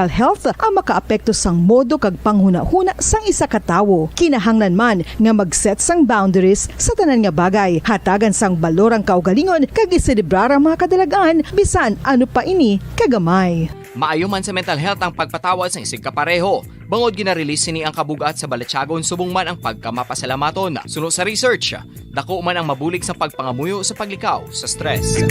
health ang makaapekto sang modo kag panghuna-huna sang isa ka tawo. Kinahanglan man nga mag-set sang boundaries sa tanan nga bagay. Hatagan sang balorang kaugalingon kag iselebrar ang mga kadalagaan bisan ano pa ini kagamay. Maayo man sa mental health ang pagpatawad sa isig kapareho. Bangod gina-release ni ang kabugat sa Balatyagon subong man ang pagkamapasalamaton. Suno sa research, dako man ang mabulig sa pagpangamuyo sa paglikaw sa stress.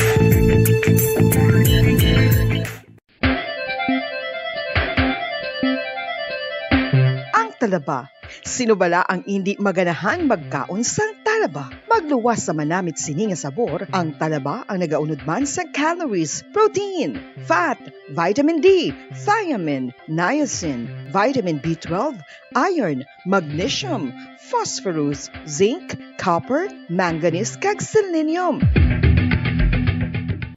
Talaba. Sino bala ang hindi maganahan magkaon sang talaba? Magluwas sa manamit sini nga sabor, ang talaba ang nagaunod man sa calories, protein, fat, vitamin D, thiamine, niacin, vitamin B12, iron, magnesium, phosphorus, zinc, copper, manganese kag selenium.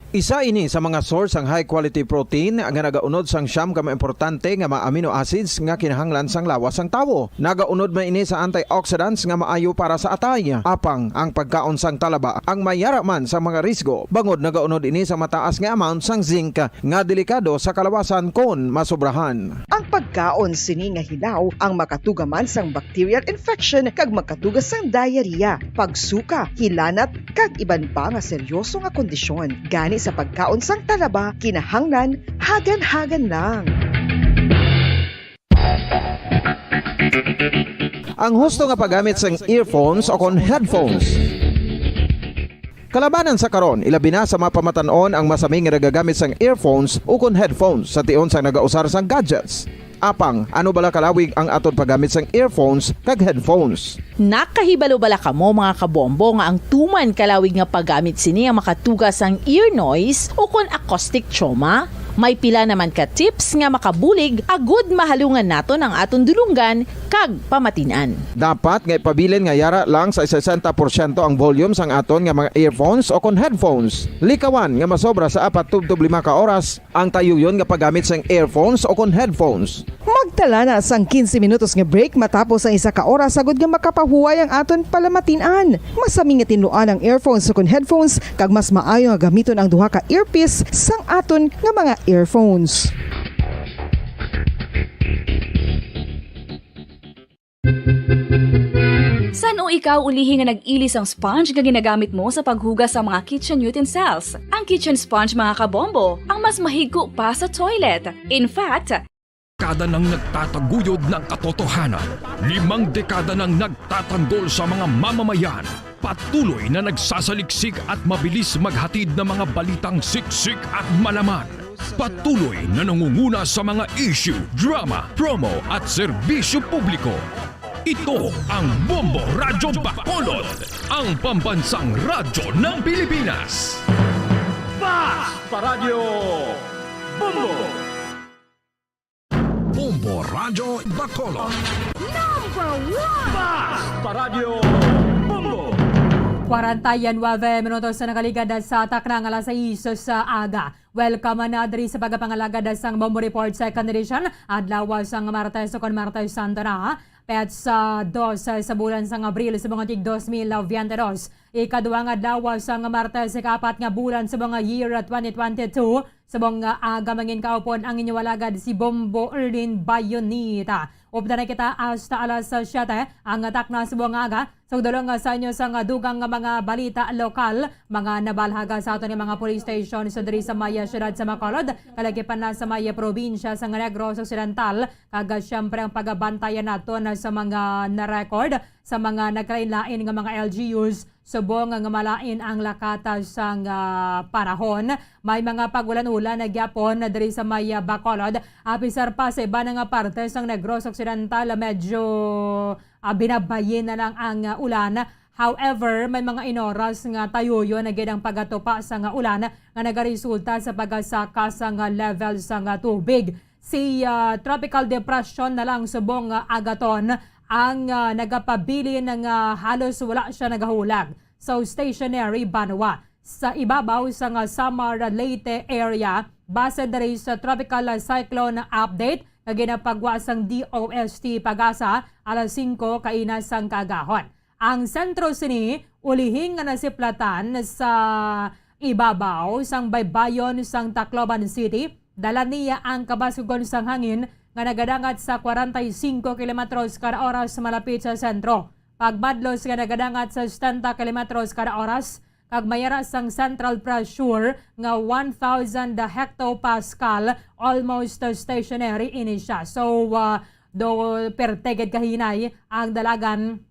Isa ini sa mga source ang high quality protein nga nagaunod sang siyam ka importante nga mga amino acids nga kinahanglan sang lawas sang tawo. Nagaunod man ini sa antioxidants nga maayo para sa atay. Apang ang pagkaon sang talaba ang mayara man sa mga risgo. Bangod nagaunod ini sa mataas nga amount sang zinc nga delikado sa kalawasan kon masobrahan. Ang pagkaon sini nga hilaw ang makatugaman sang bacterial infection kag makatuga sang diarrhea, pagsuka, hilanat kag iban pa nga seryoso nga kondisyon. Gani sa pagkaon sang talaba, kinahanglan hagan-hagan lang. Ang husto nga paggamit sang earphones o kon headphones. Kalabanan sa karon, ilabi na sa mapamatanon ang masaming nga nagagamit sang earphones o kon headphones sa tion sang nagausar sang gadgets. Apang, ano bala kalawig ang aton paggamit sang earphones kag headphones? Nakahibalo bala kamo mga kabombo nga ang tuman kalawig nga paggamit sini ang makatugas ang ear noise o kon acoustic trauma? May pila naman ka tips nga makabulig agud mahalungan naton ang aton dulunggan kag pamatinan. Dapat nga ipabilin nga yara lang sa 60% ang volume sang aton nga mga earphones o kon headphones. Likawan nga masobra sa 4 to 5 ka oras ang tayuyon nga paggamit sang earphones o kon headphones. Magtala na sang 15 minutos nga break matapos ang isa ka oras sagod nga makapahuway ang aton palamatinan. Masami nga tinuan ang earphones o kon headphones kag mas maayo nga gamiton ang duha ka earpiece sang aton nga mga earphones. San o ikaw ulihi nga nag-ilis ang sponge nga ginagamit mo sa paghugas sa mga kitchen utensils? Ang kitchen sponge mga kabombo, ang mas mahigko pa sa toilet. In fact, dekada nang nagtataguyod ng katotohanan, 5 dekada nang nagtatanggol sa mga mamamayan, patuloy na nagsasaliksik at mabilis maghatid ng mga balitang siksik at malaman. Patuloy na nangunguna sa mga issue, drama, promo at serbisyo publiko. Ito ang Bombo Radyo Bacolod, ang pambansang radyo ng Pilipinas. Basta Radio Bombo! Bombo Radyo Bacolod. Number 1! Basta Radio Bombo! 49 minutos na nakaligad sa taknang alas 6 sa aga. Welcome na diri sa pagpapangalagad sang Bombo Report Second Edition. Adlaw sang Martes kon Martes Santo na. Pet sa 2 sa bulan sang Abril sa mga tig 2022. Ikaduang adlaw sang Martes sa 4 nga bulan sa mga year 2022. Sa mga aga mangin kaupon ang inyong walagad si Bombo Erlin Bayonita. Upda na kita hasta alas 7 ang atak na sa buong aga. So dalong sa inyo sa dugang mga balita lokal, mga nabalhaga sa ato ng mga police station sa diri sa Maya Syudad sa Bacolod, kalagipan na sa Maya Probinsya sa Negros Occidental, kaga siyempre ang pagabantayan nato na sa mga na-record sa mga naglain-lain ng mga LGUs subong nga malain ang lakata sang panahon. May mga pagulan-ulan na gyapon na diri sa Maya Bacolod. Apisar pa sa iba nga parte sang Negros Occidental medyo binabayin na lang ang ulan. However, may mga inoras nga tayuyo na gidang pagatupa sa nga ulan nga nagaresulta sa pagasaka sa nga level sa nga tubig. Si tropical depression na lang subong agaton ang nagapabili ng halos wala siya nagahulag. So stationary Banwa sa ibabaw sa nga Samar Leyte area base diri sa tropical cyclone update nga ginapagwa sang DOST Pagasa alas 5 kainas sang kagahon. Ang sentro sini ulihing nga nasiplatan sa ibabaw sang baybayon sang Tacloban City dala niya ang kabasugon sang hangin nga nagadangat sa 45 kilometros kada oras malapit sa sentro. Pagmadlos nga nagadangat sa 70 kilometros kada oras, kag mayara sang central pressure nga 1,000 hectopascal, almost stationary ini siya. So, do perteged kahinay ang dalagan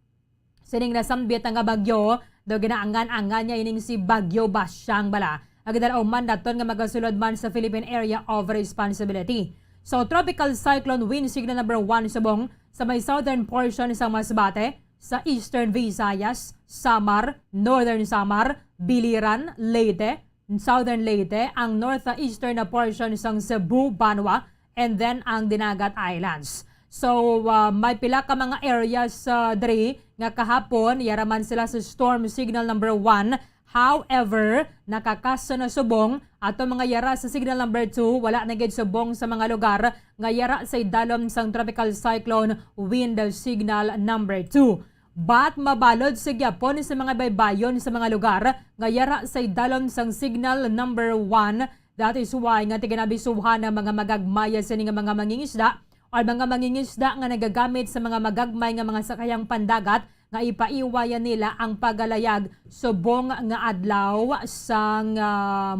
sining nasambit ang bagyo, do ginaangan-angan niya ining si Bagyo Basyang bala. Agdala man daton nga magasulod man sa Philippine Area of Responsibility. So, tropical cyclone wind signal number 1 subong sa may southern portion sa Masbate, sa Eastern Visayas, Samar, Northern Samar, Biliran, Leyte, Southern Leyte, ang northeastern na portion ng Cebu, Banwa, and then ang Dinagat Islands. So, may pila ka mga areas diri nga kahapon, yaraman sila sa storm signal number 1. However, nakakasa na subong ato mga yara sa signal number 2, wala na gid subong sa mga lugar nga yara sa idalom sang tropical cyclone wind signal number 2. But mabalod sa gyapon sa mga baybayon sa mga lugar nga yara sa idalom sang signal number 1. That is why nga tiganabisuhan ng mga magagmaya sa nga mga mangingisda o mga mangingisda nga nagagamit sa mga magagmay nga mga sakayang pandagat nga ipaiwayan nila ang pagalayag subong nga adlaw sang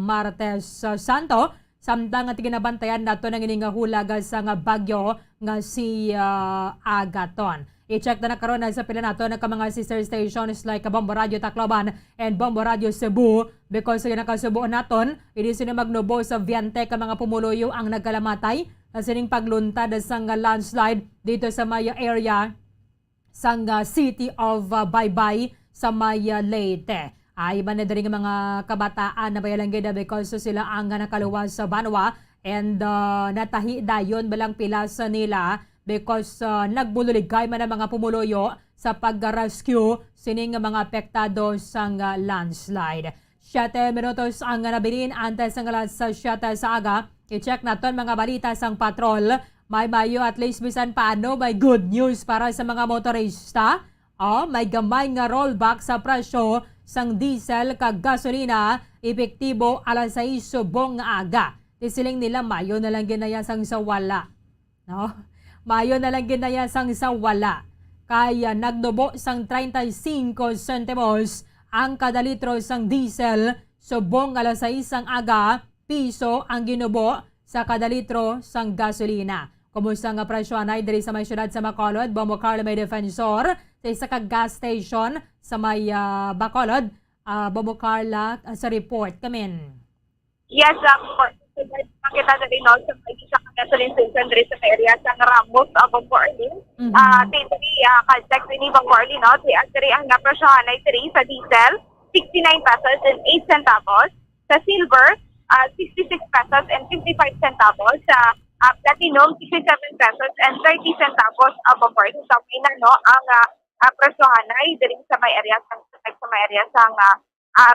Martes Santo, samtang nga tiginabantayan nato ng ining hulag sa nga bagyo nga si Agaton. I-check na karon sa pila nato ng mga sister stations like Bombo Radio Tacloban and Bombo Radio Cebu, because sa nakasubo naton hindi sila magnubo sa Viante ka mga pumuluyo ang nagkalamatay na sining pagluntad sa landslide dito sa Maya area sang city of Baybay sa Maya Leyte. Ay iba na rin mga kabataan na bayalang gida because sila ang nakaluwas sa Banwa and natahi dayon balang pilas nila because nagbululigay man ang mga pumuloyo sa pag-rescue sining mga apektado sang landslide. 7 minutos ang nabilin antes ang alas 7 sa aga. I-check naton mga balita sang patrol. May mayo at least bisan paano may good news para sa mga motorista. May gamay nga rollback sa presyo sang diesel kag gasolina epektibo alas 6 subong nga aga. Tisiling nila mayo na lang ginaya sang sawala. No? Mayo na lang ginaya sang sawala. Kaya nagdubo sang 35 centimos ang kada litro sang diesel subong alas 6 ang aga, piso ang ginubo sa kada litro sang gasolina. Kumusta nga presyo anay diri sa may syudad sa Bacolod, Bombo Carla may defensor sa isa ka gas station sa may Bacolod, Bombo Carla sa report kamin. Yes, makita na rin sa may isa ka gasoline station diri sa area sa Ramos, Bombo Arlene. Titri, contact ni Bombo Arlene, diri ang presyo anay diri sa diesel, 69 pesos and 8 centavos. Sa silver, 66 pesos and 55 centavos. Sa platinum, 67 pesos and 30 centavos above sa Pina, no, ang presyohan ay diri sa may area sa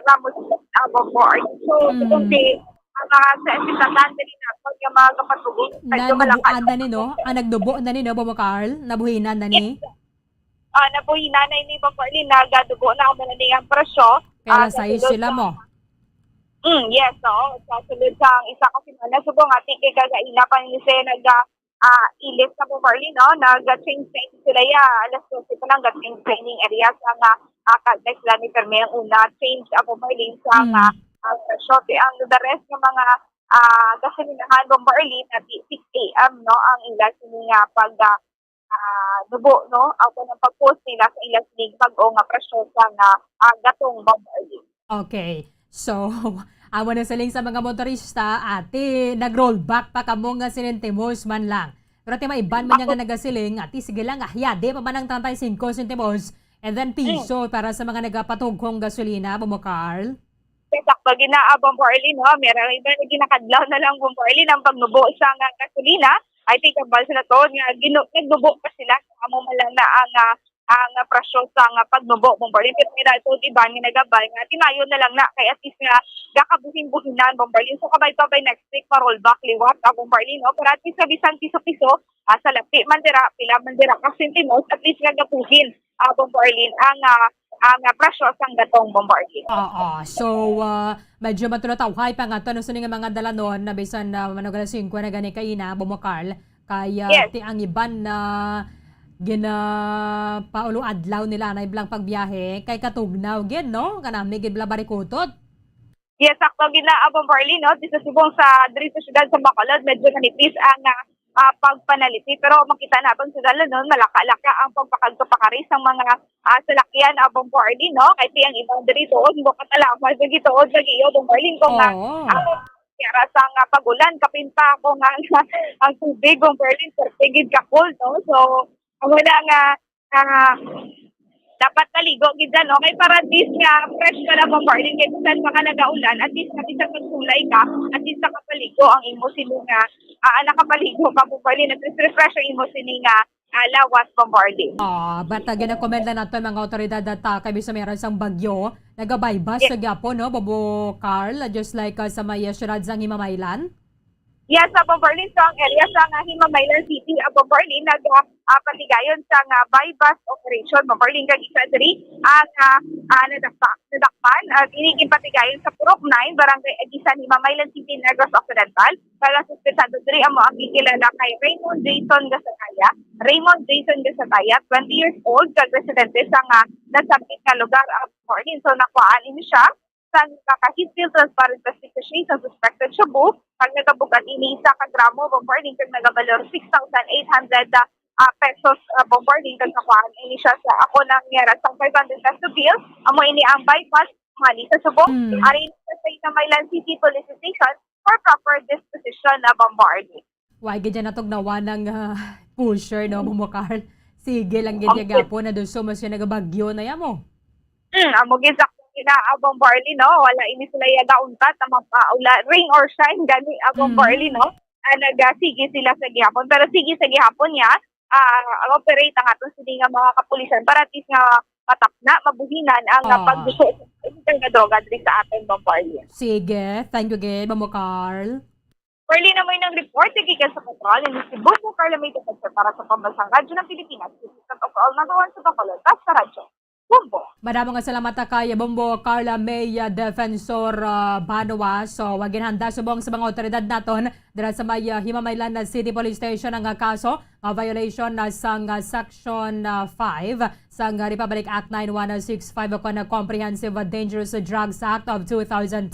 Ramos above. So, kunti ang mga sa esitatan diri na pag mga kapatugod nabuan na ni no, nagdubo na ni no, Bobo Carl, nabuhinan na ni. Nabuhinan na ni Bobo Carl, nagadubo na ako na ang presyo. Kaya sa sila mo. Yes, so sa sulod sa isa kasi na subong ating kagaina pa ni siya ilis na po Marley, no? Nag-change training sila alas 12 pa lang change training area sa context lang ni Perme ang una change po Marley sa shop. Ang the rest ng mga gasolinahan po Marley na 6 a.m. no ang ilas niya pag nubo no ako ng pag-post nila sa ilas ning pag-o nga presyo sa gatong po Marley. Okay. So, awan na saling sa mga motorista, ate, nag-rollback pa kamo nga sinentimos man lang. Pero ati maiban man nga nagasiling, ati sige lang, di pa man ang 35 centimos and then piso para sa mga nagapatugkong gasolina, Bobo Carl. Sakto, ginaabang po Arlene, no? Meron iba na ginakadlaw na lang po Arlene ang pagnubo sa gasolina. I think ang balsa na to, nagnubo pa sila sa amo man lang na ang presyo sa pagnubo bombarlin pero may dito iba nga nagabay nga tinayon na lang na kay at least nga gakabuhin-buhinan bombarlin so kabay next week pa rollback liwat bombarlin no pero at least sa bisan piso sa lapi man dira pila man dira ka sentimos at least nga gapuhin bombarlin ang ang presyo sang gatong bombarding. So, medyo matulotawhay pa nga ito. Ano nga mga dalanon na bisan na manugala 5 na gani kaina, Bumokarl, kaya Yes. ti ang iban na paulo adlaw nila na iblang pagbiyahe kay katugnaw gid no kanami gid bla barikutot. Yes, sakto ginaabang barley, no? Dito subong sa diri sa syudad sa Bacolod, medyo nanipis ang pagpanaliti. Pero makita natin sa dalo nun, malaka-laka ang pagpakagpapakaris ng mga salakyan abang barley, no? Kahit ang ibang diri doon, mo katalaman sa gitood, nag-iyo, abang barley, kung kaya sa pagulan, kapinta ako nga ang tubig, abang barley, pertigid ka cold, no? So, wala nga, dapat taligo gid no kay para at least nga fresh ka na bombarding kay bisan mga nagaulan at least bisan pagsulay ka at least nakapaligo ang imo sino nga nakapaligo ka bombarding at least refresh ang imo sini nga lawas bombarding. But gina-comment na nato mga otoridad at kay bisan meron sang bagyo nagabaybas sa gyapon no Bumokarl just like sa may syudad sang Himamaylan. Yes, sa Bombarlin sa ang area sa Himamaylan City, Bombarlin patigayon sa bypass operation. Bombarlin kag isa diri ang nadakpan at iniging patigayon sa Purok 9, barangay Agisan, Himamaylan City, Negros Occidental. Para suspetsado diri amo ang kilala kay Raymond Jason Gasataya. Raymond Jason Gasataya, 20 years old, kag residente sa nasabit nga lugar ang Bombarlin. So nakuhaan ini siya sa kakahit-feel transparent investigation sa suspected shabu. Pag nagabugan ini isa ka gramo bombarding kag nagabalor 6,800 pesos bombarding kag nakuhaan ini siya sa ako nang niyara sa 500 peso bill. Amo ini ang bypass mali sa subong. Arin sa Himamaylan City Police Station for proper disposition na bombarding. Why gid na tugnawa ng pusher no Bumokarl. Sige lang gid gapo na doon so mas nagabagyo na yamo. Amo gid abang barley, no? Wala ini sila yadauntat na mapaula, rain or shine, gani abang barley, no? Nagasige sila sa gihapon. Pero sige sa gihapon niya, operate ang atong sila nga mga kapulisan para at least nga matapna, mabuhinan ang pagduso ng droga diri sa ating Bombardier. Sige, thank you again, Bumokarl. Barley na may ng report, sa kontrol, and si Bumokarl may defensor para sa pambansang radyo ng Pilipinas. Assistant of all nagawan sa Bacolod, sa radyo. Bombo. Maraming salamat kay Bumokarl May Defensor Banwa. So, wagin handa subong sa mga otoridad naton dira sa may Himamaylan City Police Station ang kaso violation sang Section 5 sang Republic Act 9165 o na Comprehensive Dangerous Drugs Act of 2002.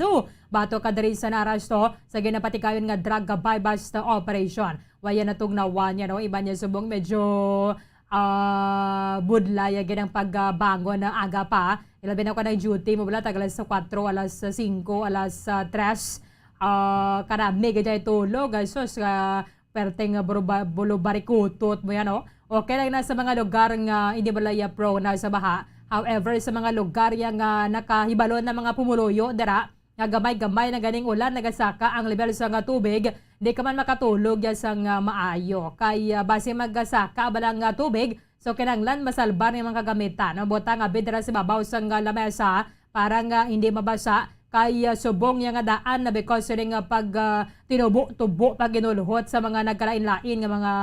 Bato kadiri sa narasto sa ginapatikayon nga drug bypass operation. Waya natugnawan niya no iba niya subong medyo budlay agad ang pagbangon na aga pa. Ilabi na ko na duty mo bala tagalas sa 4, alas 5, alas 3. Karami gaya tulog. So perteng bulo barikutot mo yan. Okay lang na sa mga lugar nga hindi balaya pro na sa baha. However, sa mga lugar yang nakahibalon na mga pumuluyo dira nga gamay-gamay na ganing ulan nagasaka ang level sa nga tubig, di ka man makatulog ya sang maayo. Kay base magasaka balang tubig, so kinanglan masalbar ng mga kagamitan. Bota nga bidra sa babaw sang lamesa para nga hindi mabasa. Kay subong yang daan na because nga pag tinubo-tubo pag ginuluhot sa mga nagkalain-lain nga mga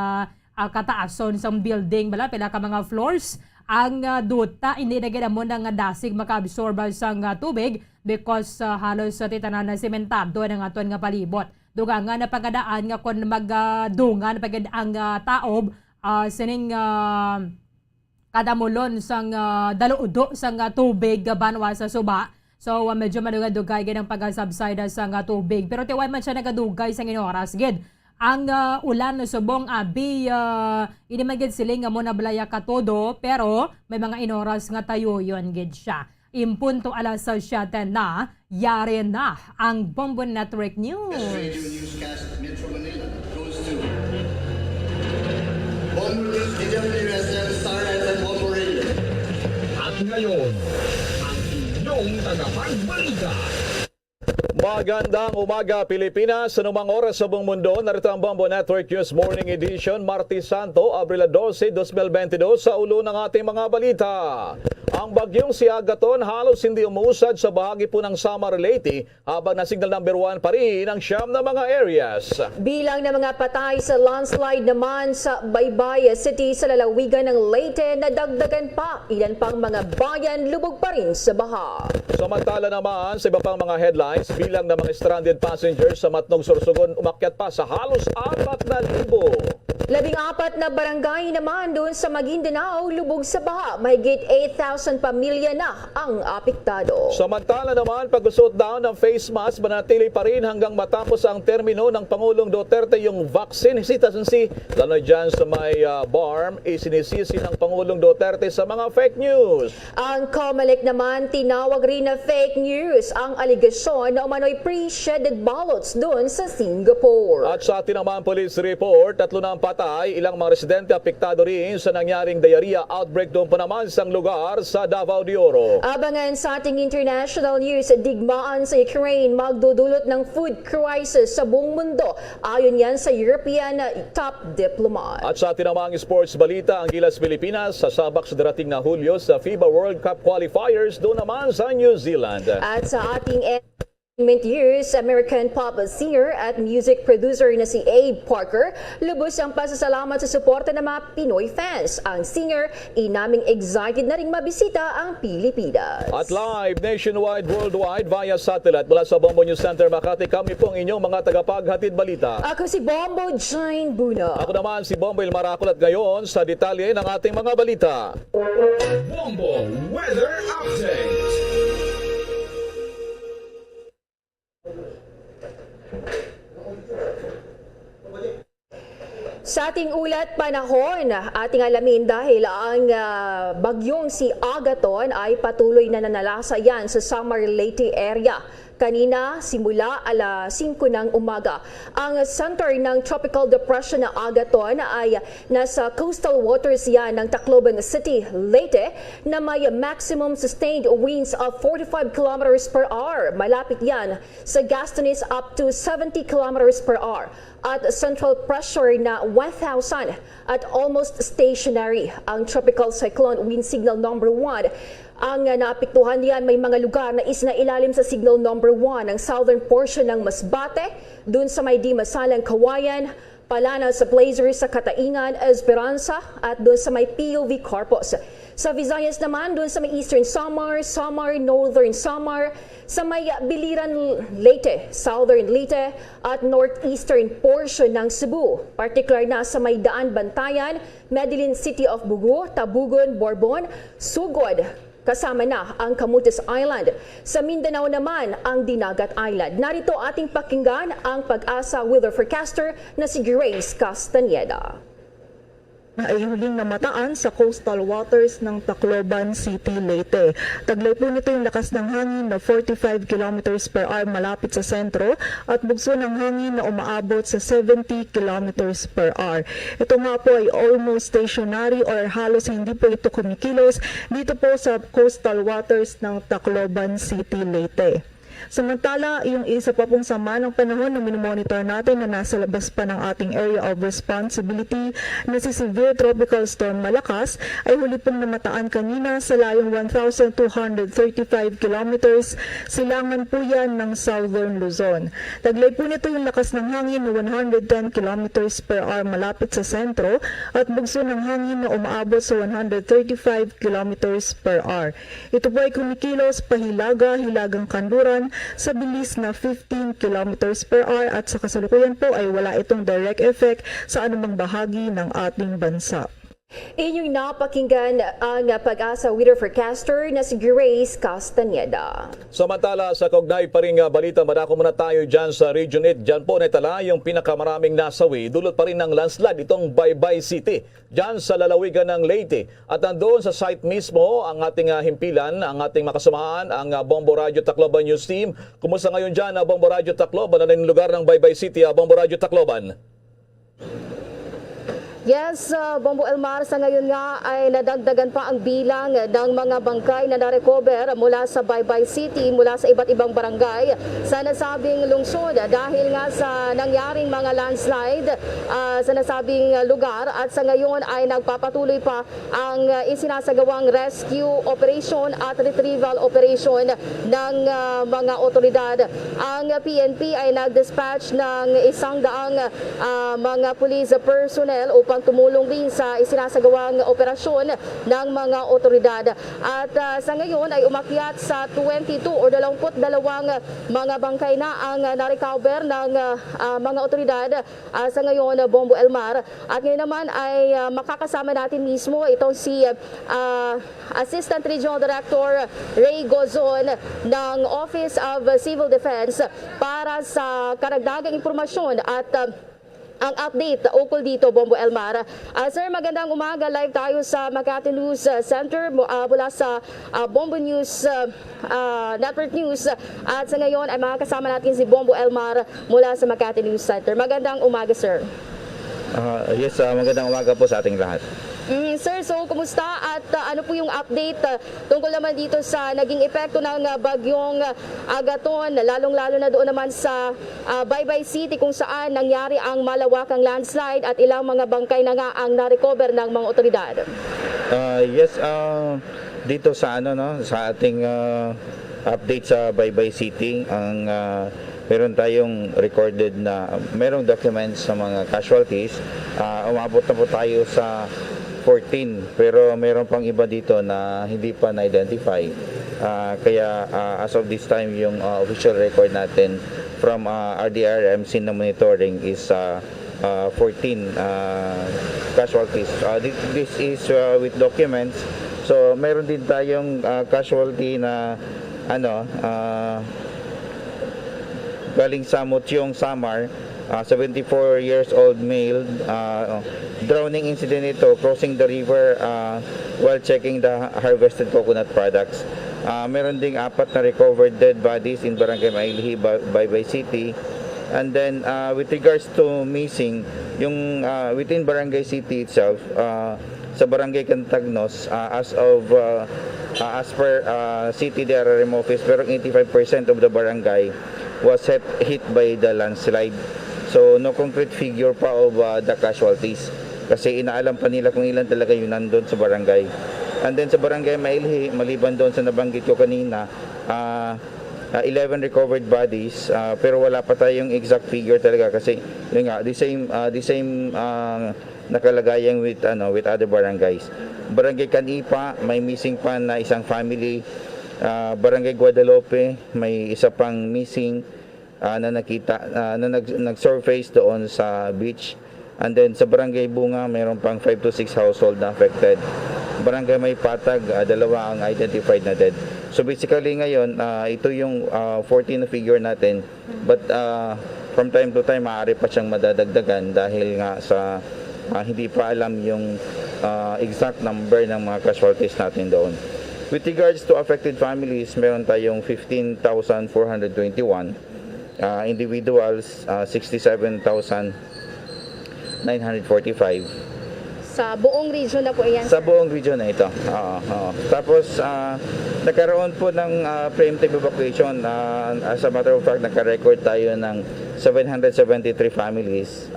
kataason sa building bala pila ka mga floors. Ang duta hindi na ginamon ng dasig maka-absorb sa tubig because halos titanan na sementado ng aton nga palibot. Duga nga na pagadaan nga kung magdungan pagad ang taob sining kadamulon sang daludo sang tubig banwa sa suba. So medyo madugay gid ang pag-subside sa tubig. Pero tiway man siya nagadugay sa oras gid. Ang ulan no subong abi hindi man gid siling nga mo na balaya ka todo pero may mga inoras nga tayo yon gid siya. Impunto alas 7 na yari na ang Bombo Network News. Radio Newscast Metro Manila goes to Bombo News, DWSM, Star FM, Bombo Radio. At ngayon, ang inyong tagapagbalita. Magandang umaga Pilipinas, sa anumang oras sa buong mundo. Narito ang Bombo Network News Morning Edition, Martes Santo, Abril 12, 2022 sa ulo ng ating mga balita. Ang bagyong si Agaton halos hindi umuusad sa bahagi po ng Samar Leyte habang nasignal number 1 pa rin ang siyam na mga areas. Bilang ng mga patay sa landslide naman sa Baybay City sa lalawigan ng Leyte, nadagdagan pa. Ilan pang mga bayan lubog pa rin sa baha. Samantala naman sa iba pang mga headlines, bilang ng mga stranded passengers sa Matnog, Sorsogon umakyat pa sa halos 4,000. 14 na barangay naman doon sa Maguindanao lubog sa baha. Mahigit 8,000 pamilya na ang apektado. Samantala naman, pagsusuot daw ng face mask manatili pa rin hanggang matapos ang termino ng Pangulong Duterte yung vaccine hesitancy. Lalo dyan sa may BARM, isinisisi ng Pangulong Duterte sa mga fake news. Ang COMELEC naman tinawag rin na fake news ang aligasyon na umano'y pre-shredded ballots doon sa Singapore. At sa atin naman police report, 3 na ang patay, ilang mga residente apektado rin sa nangyaring diarrhea outbreak doon pa naman sa lugar sa Davao de Oro. Abangan sa ating international news, digmaan sa Ukraine magdudulot ng food crisis sa buong mundo. Ayon yan sa European top diplomat. At sa atin namang sports balita, ang Gilas Pilipinas sasabak sa darating na Hulyo sa FIBA World Cup qualifiers doon naman sa New Zealand. At sa ating years, American pop singer at music producer na si Abe Parker, lubos ang pasasalamat sa suporta ng mga Pinoy fans. Ang singer, inaming excited na ring mabisita ang Pilipinas. At live nationwide, worldwide, via satellite mula sa Bombo News Center Makati, kami pong inyong mga tagapaghatid balita. Ako si Bombo Jane Buna. Ako naman si Bombo Ilmaracol at ngayon sa detalye ng ating mga balita. Bombo Weather Update. Sa ating ulat panahon, ating alamin dahil ang bagyong si Agaton ay patuloy na nanalasa yan sa Samar Leyte area. Kanina, simula alas 5 ng umaga. Ang center ng Tropical Depression na Agaton ay nasa coastal waters yan ng Tacloban City, Leyte, na may maximum sustained winds of 45 kilometers per hour. Malapit yan sa Gastones up to 70 kilometers per hour. At central pressure na 1,000 at almost stationary ang tropical cyclone wind signal number 1. Ang naapektuhan diyan, may mga lugar na isinailalim sa signal number 1 ang southern portion ng Masbate, dun sa may Dimasalang Kawayan, Palana sa Placer sa Kataingan, Esperanza at dun sa may POV Corpus. Sa Visayas naman, dun sa may Eastern Samar, Northern Samar, sa may Biliran Leyte, Southern Leyte at Northeastern portion ng Cebu. Particular na sa may Daan Bantayan, Medellin City of Bugu, Tabugon, Borbon, Sugod. Kasama na ang Camotes Island. Sa Mindanao naman ang Dinagat Island. Narito ating pakinggan ang Pag-asa weather forecaster na si Grace Castaneda. Ay huling namataan sa coastal waters ng Tacloban City, Leyte. Taglay po nito yung lakas ng hangin na 45 km per hour malapit sa sentro at bugso ng hangin na umaabot sa 70 km per hour. Ito nga po ay almost stationary or halos hindi po ito kumikilos dito po sa coastal waters ng Tacloban City, Leyte. Samantala, yung isa pa pong sama ng panahon na minomonitor natin na nasa labas pa ng ating area of responsibility na si Severe Tropical Storm Malakas ay huli pong namataan kanina sa layong 1,235 kilometers. Silangan po yan ng Southern Luzon. Taglay po nito yung lakas ng hangin na 110 kilometers per hour malapit sa sentro at bugso ng hangin na umaabot sa 135 kilometers per hour. Ito po ay kumikilos pahilaga-hilagang kanluran sa bilis na 15 kilometers per hour at sa kasalukuyan po ay wala itong direct effect sa anumang bahagi ng ating bansa. Inyong napakinggan ang Pag-asa weather forecaster na si Grace Castaneda. Samantala sa kaugnay pa rin balita, madako muna tayo dyan sa Region 8. Dyan po naitala yung pinakamaraming nasawi. Dulot pa rin ng landslide itong Baybay City. Dyan sa lalawigan ng Leyte. At nandoon sa site mismo ang ating himpilan, ang ating makasamahan, ang Bombo Radio Tacloban News Team. Kumusta ngayon dyan, Bombo Radio Tacloban? Ano yung lugar ng Baybay City, Bombo Radio Tacloban? Yes, Bombo Elmar, sa ngayon nga ay nadagdagan pa ang bilang ng mga bangkay na narecover mula sa Baybay City, mula sa iba't ibang barangay sa nasabing lungsod dahil nga sa nangyaring mga landslide sa nasabing lugar, at sa ngayon ay nagpapatuloy pa ang isinasagawang rescue operation at retrieval operation ng mga otoridad. Ang PNP ay nag-dispatch ng 100 mga police personnel upang tumulong din sa isinasagawang operasyon ng mga otoridad. At sa ngayon ay umakyat sa 22 o 22 mga bangkay na ang na-recover ng mga otoridad sa ngayon, Bombo Elmar. At ngayon naman ay makakasama natin mismo itong si Assistant Regional Director Ray Gozon ng Office of Civil Defense para sa karagdagang impormasyon at ang update ukol dito, Bombo Elmar. Sir, magandang umaga. Live tayo sa Makati News Center mula sa Bombo News Network News. At sa ngayon ay makakasama natin si Bombo Elmar mula sa Makati News Center. Magandang umaga, sir. Yes, magandang umaga po sa ating lahat. Sir, so kumusta at ano po yung update tungkol naman dito sa naging epekto ng bagyong Agaton, lalong-lalo na doon naman sa Baybay City kung saan nangyari ang malawakang landslide at ilang mga bangkay na nga ang na-recover ng mga otoridad? Yes, dito sa sa ating update sa Baybay City, ang meron tayong recorded na merong documents sa mga casualties. Umabot na po tayo sa 14, pero meron pang iba dito na hindi pa na-identify. Kaya as of this time, yung official record natin from RDRMC na monitoring is 14 casualties. This is with documents. So meron din tayong casualty na galing sa Mutyong, Samar, 74 years old male, drowning incident ito, crossing the river while checking the harvested coconut products. Meron ding 4 na recovered dead bodies in Barangay Mailhi, Baybay City. And then with regards to missing, yung within Barangay City itself, sa Barangay Cantagnos, as per City DRRM office, pero 85% of the barangay was hit by the landslide. So no concrete figure pa of the casualties kasi inaalam pa nila kung ilan talaga yung nandun sa barangay. And then sa Barangay Mailhi, maliban doon sa nabanggit ko kanina, 11 recovered bodies, pero wala pa tayong exact figure talaga kasi yun nga, the same nakalagayan with other barangays. Barangay Canipa, may missing pa na isang family. Barangay Guadalupe, may isa pang missing na nakita na nag-surface doon sa beach. And then sa Barangay Bunga, mayroon pang 5 to 6 household na affected. Barangay May Patag, 2 ang identified na dead. So basically ngayon, ito yung 14 na figure natin. But from time to time, maaari pa siyang madadagdagan dahil nga sa hindi pa alam yung exact number ng mga casualties natin doon. With regards to affected families, meron tayong 15,421. Individuals, 67,945. Sa buong region na po yan, Sa buong region na ito. Tapos, nagkaroon po ng preemptive evacuation. As a matter of fact, nagka-record tayo ng 773 families,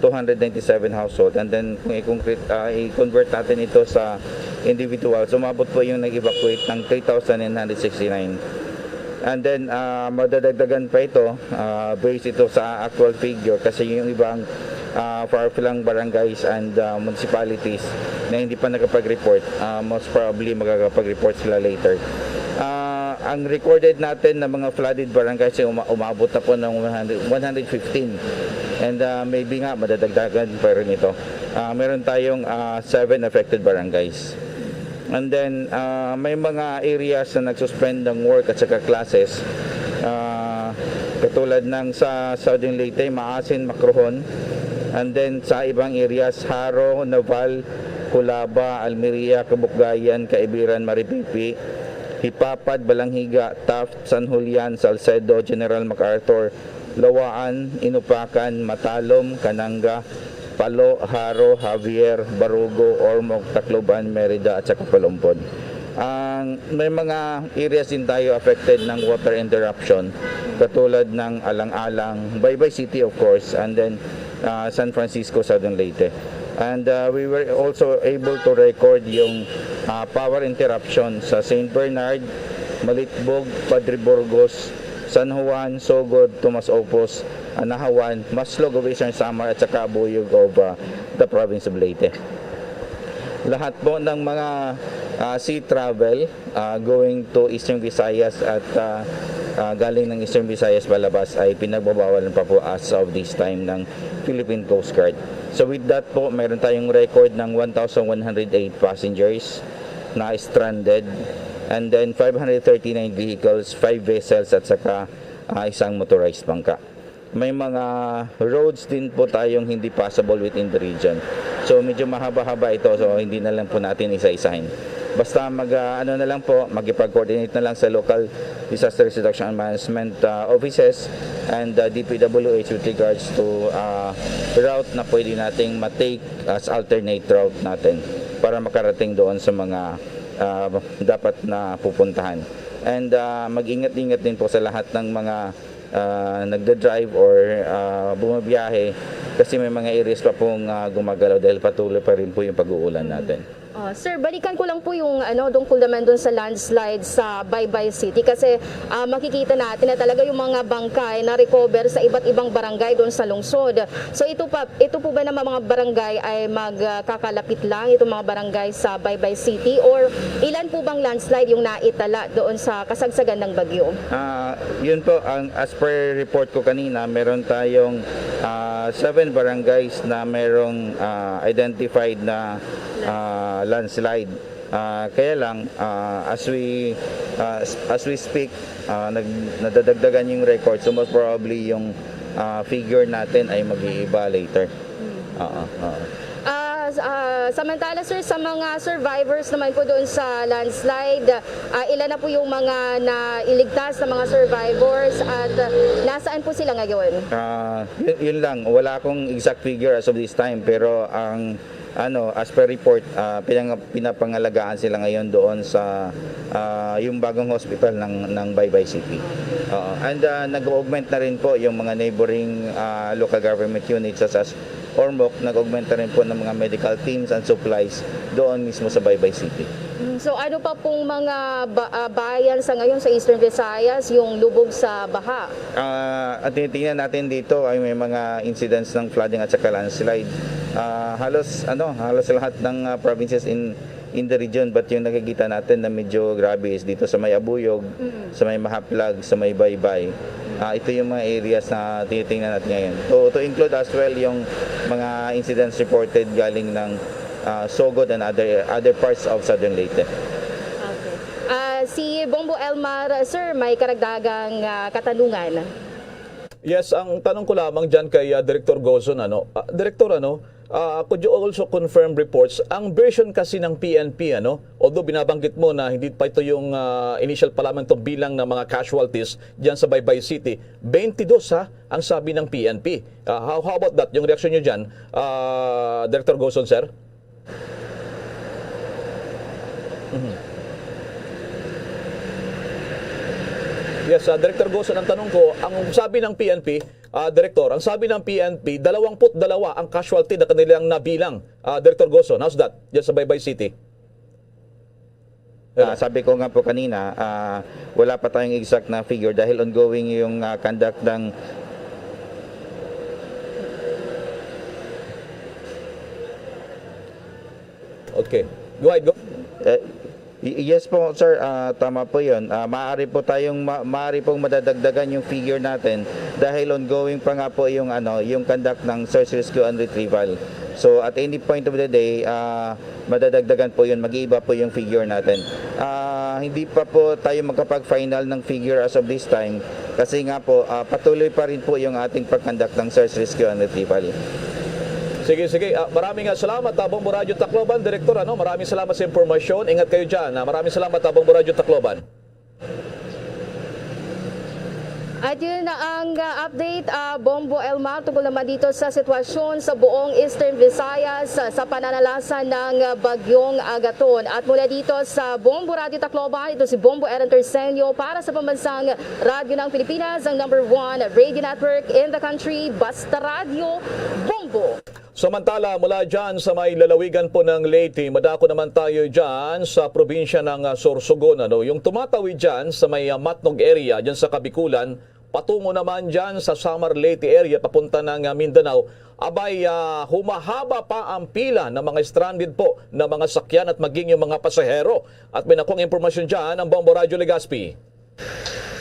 297 household. And then, kung i-convert natin ito sa individuals, umabot po yung nag-evacuate ng 3,969. And then, madadagdagan pa ito, based ito sa actual figure kasi yung ibang far-flung barangays and municipalities na hindi pa nakapag-report, most probably magkakapag-report sila later. Ang recorded natin na mga flooded barangays ay umabot na po ng 115. And maybe nga madadagdagan pa rin ito. Meron tayong 7 affected barangays. And then may mga areas na nagsuspend ng work at saka classes. Katulad ng sa Southern Leyte, Maasin, Macrohon. And then sa ibang areas, Haro, Naval, Culaba, Almeria, Kabukgayan, Kaibiran, Maripipi, Hipapad, Balanghiga, Taft, San Julian, Salcedo, General MacArthur, Lawaan, Inupacan, Matalom, Kananga, Palo, Haro, Javier, Barugo, Ormoc, Tacloban, Merida at saka Palumpon. May mga areas din tayo affected ng water interruption katulad ng Alang-Alang, Baybay City of course, and then San Francisco, Southern Leyte. And we were also able to record yung power interruption sa St. Bernard, Malitbog, Padre Burgos, San Juan, Sogod, Tomas Opos, Anahawan, Maslog of Eastern Samar at saka Buyog of the province of Leyte. Lahat po ng mga sea travel going to Eastern Visayas at galing ng Eastern Visayas palabas ay pinagbabawalan pa po as of this time ng Philippine Coast Guard. So with that po, meron tayong record ng 1,108 passengers na stranded, and then 539 vehicles, 5 vessels at saka isang motorized bangka. May mga roads din po tayong hindi passable within the region. So medyo mahaba-haba ito, so hindi na lang po natin isa-isahin. Basta na lang po, magipag-coordinate na lang sa local disaster reduction and management offices and DPWH with regards to route na pwede nating matake as alternate route natin para makarating doon sa mga dapat na pupuntahan. And mag-ingat-ingat din po sa lahat ng mga nagda-drive or bumabiyahe kasi may mga areas pa pong gumagalaw dahil patuloy pa rin po yung pag-uulan natin. Sir, balikan ko lang po yung tungkol naman doon sa landslide sa Baybay City kasi makikita natin na talaga yung mga bangkay na recover sa iba't ibang barangay doon sa lungsod. So ito po ba naman mga barangay ay magkakalapit lang itong mga barangay sa Baybay City or ilan po bang landslide yung naitala doon sa kasagsagan ng bagyo? Yun po, as per report ko kanina, meron tayong 7 barangays na merong identified na landslide. Kaya lang as we speak nadadagdagan yung record, so most probably yung figure natin ay mag-iiba later. Samantala sir, sa mga survivors naman po doon sa landslide, ilan na po yung mga nailigtas na mga survivors at nasaan po sila ngayon? Yun lang, wala akong exact figure as of this time, pero ang as per report, pinapangalagaan sila ngayon doon sa yung bagong hospital ng Baybay City. And nag-augment na rin po yung mga neighboring local government units such as Ormoc, nag-augment na rin po ng mga medical teams and supplies doon mismo sa Baybay City. So ano pa pong mga bayan sa ngayon sa Eastern Visayas yung lubog sa baha? At tinitingnan natin dito ay may mga incidents ng flooding at saka landslide. Halos lahat ng provinces in the region, but yung nakikita natin na medyo grabe is dito sa may Abuyog, sa may Mahaplag, sa may Baybay. Ito yung mga areas na tinitingnan natin ngayon. To include as well yung mga incidents reported galing ng Sogod and other parts of Southern Leyte. Okay. Si Bombo Elmar, sir, may karagdagang katanungan. Yes, ang tanong ko lamang dyan kay Director Gozon, Director, could you also confirm reports? Ang version kasi ng PNP, although binabanggit mo na hindi pa ito yung initial pa lamang itong bilang ng mga casualties dyan sa Baybay City, 22 ang sabi ng PNP. How about that? Yung reaction nyo dyan, Director Gozon, sir? Yes, Director Gozon, ang tanong ko, ang sabi ng PNP, Director, ang sabi ng PNP, 22 ang casualty na kanilang nabilang. Director Gozon, how's that? Diyan sa Baybay City. Sabi ko nga po kanina, wala pa tayong exact na figure dahil ongoing yung conduct ng Okay. Go ahead, go. Yes po sir, tama po 'yun. Maaari pong madadagdagan yung figure natin dahil ongoing pa nga po yung yung conduct ng search, rescue and retrieval. So at any point of the day, madadagdagan po 'yun, mag-iiba po yung figure natin. Hindi pa po tayo magkapag-final ng figure as of this time kasi nga po patuloy pa rin po yung ating pag-conduct ng search, rescue and retrieval. Sige. Maraming salamat, Bombo Radio Tacloban, Direktor. Maraming salamat sa impormasyon. Ingat kayo dyan. Maraming salamat, Bombo Radio Tacloban. At yun na ang update, Bombo Elmar, tungkol naman dito sa sitwasyon sa buong Eastern Visayas sa pananalasa ng bagyong Agaton. At mula dito sa Bombo Radio Tacloban, ito si Bombo Aaron Tersenio para sa pambansang radyo ng Pilipinas, ang #1 radio network in the country, Basta Radio, Bombo. Samantala, mula dyan sa may lalawigan po ng Leyte, madako naman tayo dyan sa probinsya ng Sorsogon. Yung tumatawid dyan sa may Matnog area, dyan sa Kabikulan, patungo naman dyan sa Samar Leyte area, papunta ng Mindanao, abay humahaba pa ang pila ng mga stranded po na mga sakyan at maging yung mga pasahero. At may nakong impormasyon dyan ang Bombo Radio Legazpi.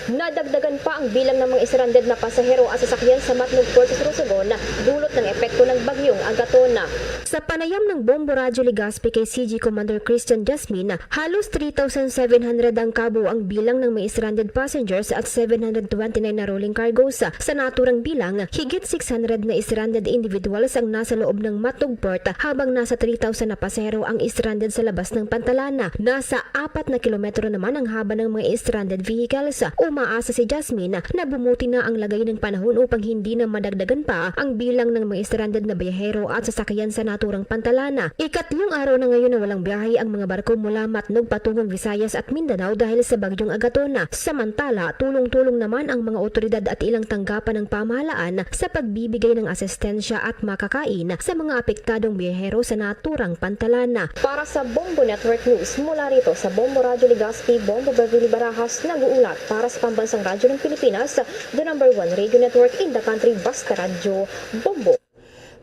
Nadagdagan pa ang bilang ng mga stranded na pasahero at sasakyan sa Matnog Port sa Sorsogon dulot ng epekto ng bagyong Agaton. Sa panayam ng Bombo Radio Legazpi kay CG Commander Christian Jasmin, halos 3,700 ang kabuo ang bilang ng mga stranded passengers at 729 na rolling cargoes. Sa naturang bilang, higit 600 na stranded individuals ang nasa loob ng Matnog Port habang nasa 3,000 na pasahero ang stranded sa labas ng pantalan. Nasa 4 na kilometro naman ang haba ng mga stranded vehicles. Umaasa si Jasmine na bumuti na ang lagay ng panahon upang hindi na madagdagan pa ang bilang ng mga stranded na biyahero at sasakyan sa naturang pantalana. Ikatlong araw na ngayon na walang biyahe ang mga barko mula Matnog patungong Visayas at Mindanao dahil sa bagyong Agaton. Samantala, tulong-tulong naman ang mga otoridad at ilang tanggapan ng pamahalaan sa pagbibigay ng asistensya at makakain sa mga apektadong biyahero sa naturang pantalana. Para sa Bombo Network News, mula rito sa Bombo Radio Legazpi, Bombo Beverly Barajas, nag-uulat para sa pambansang radyo ng Pilipinas, the #1 radio network in the country, Basta Radio, Bombo.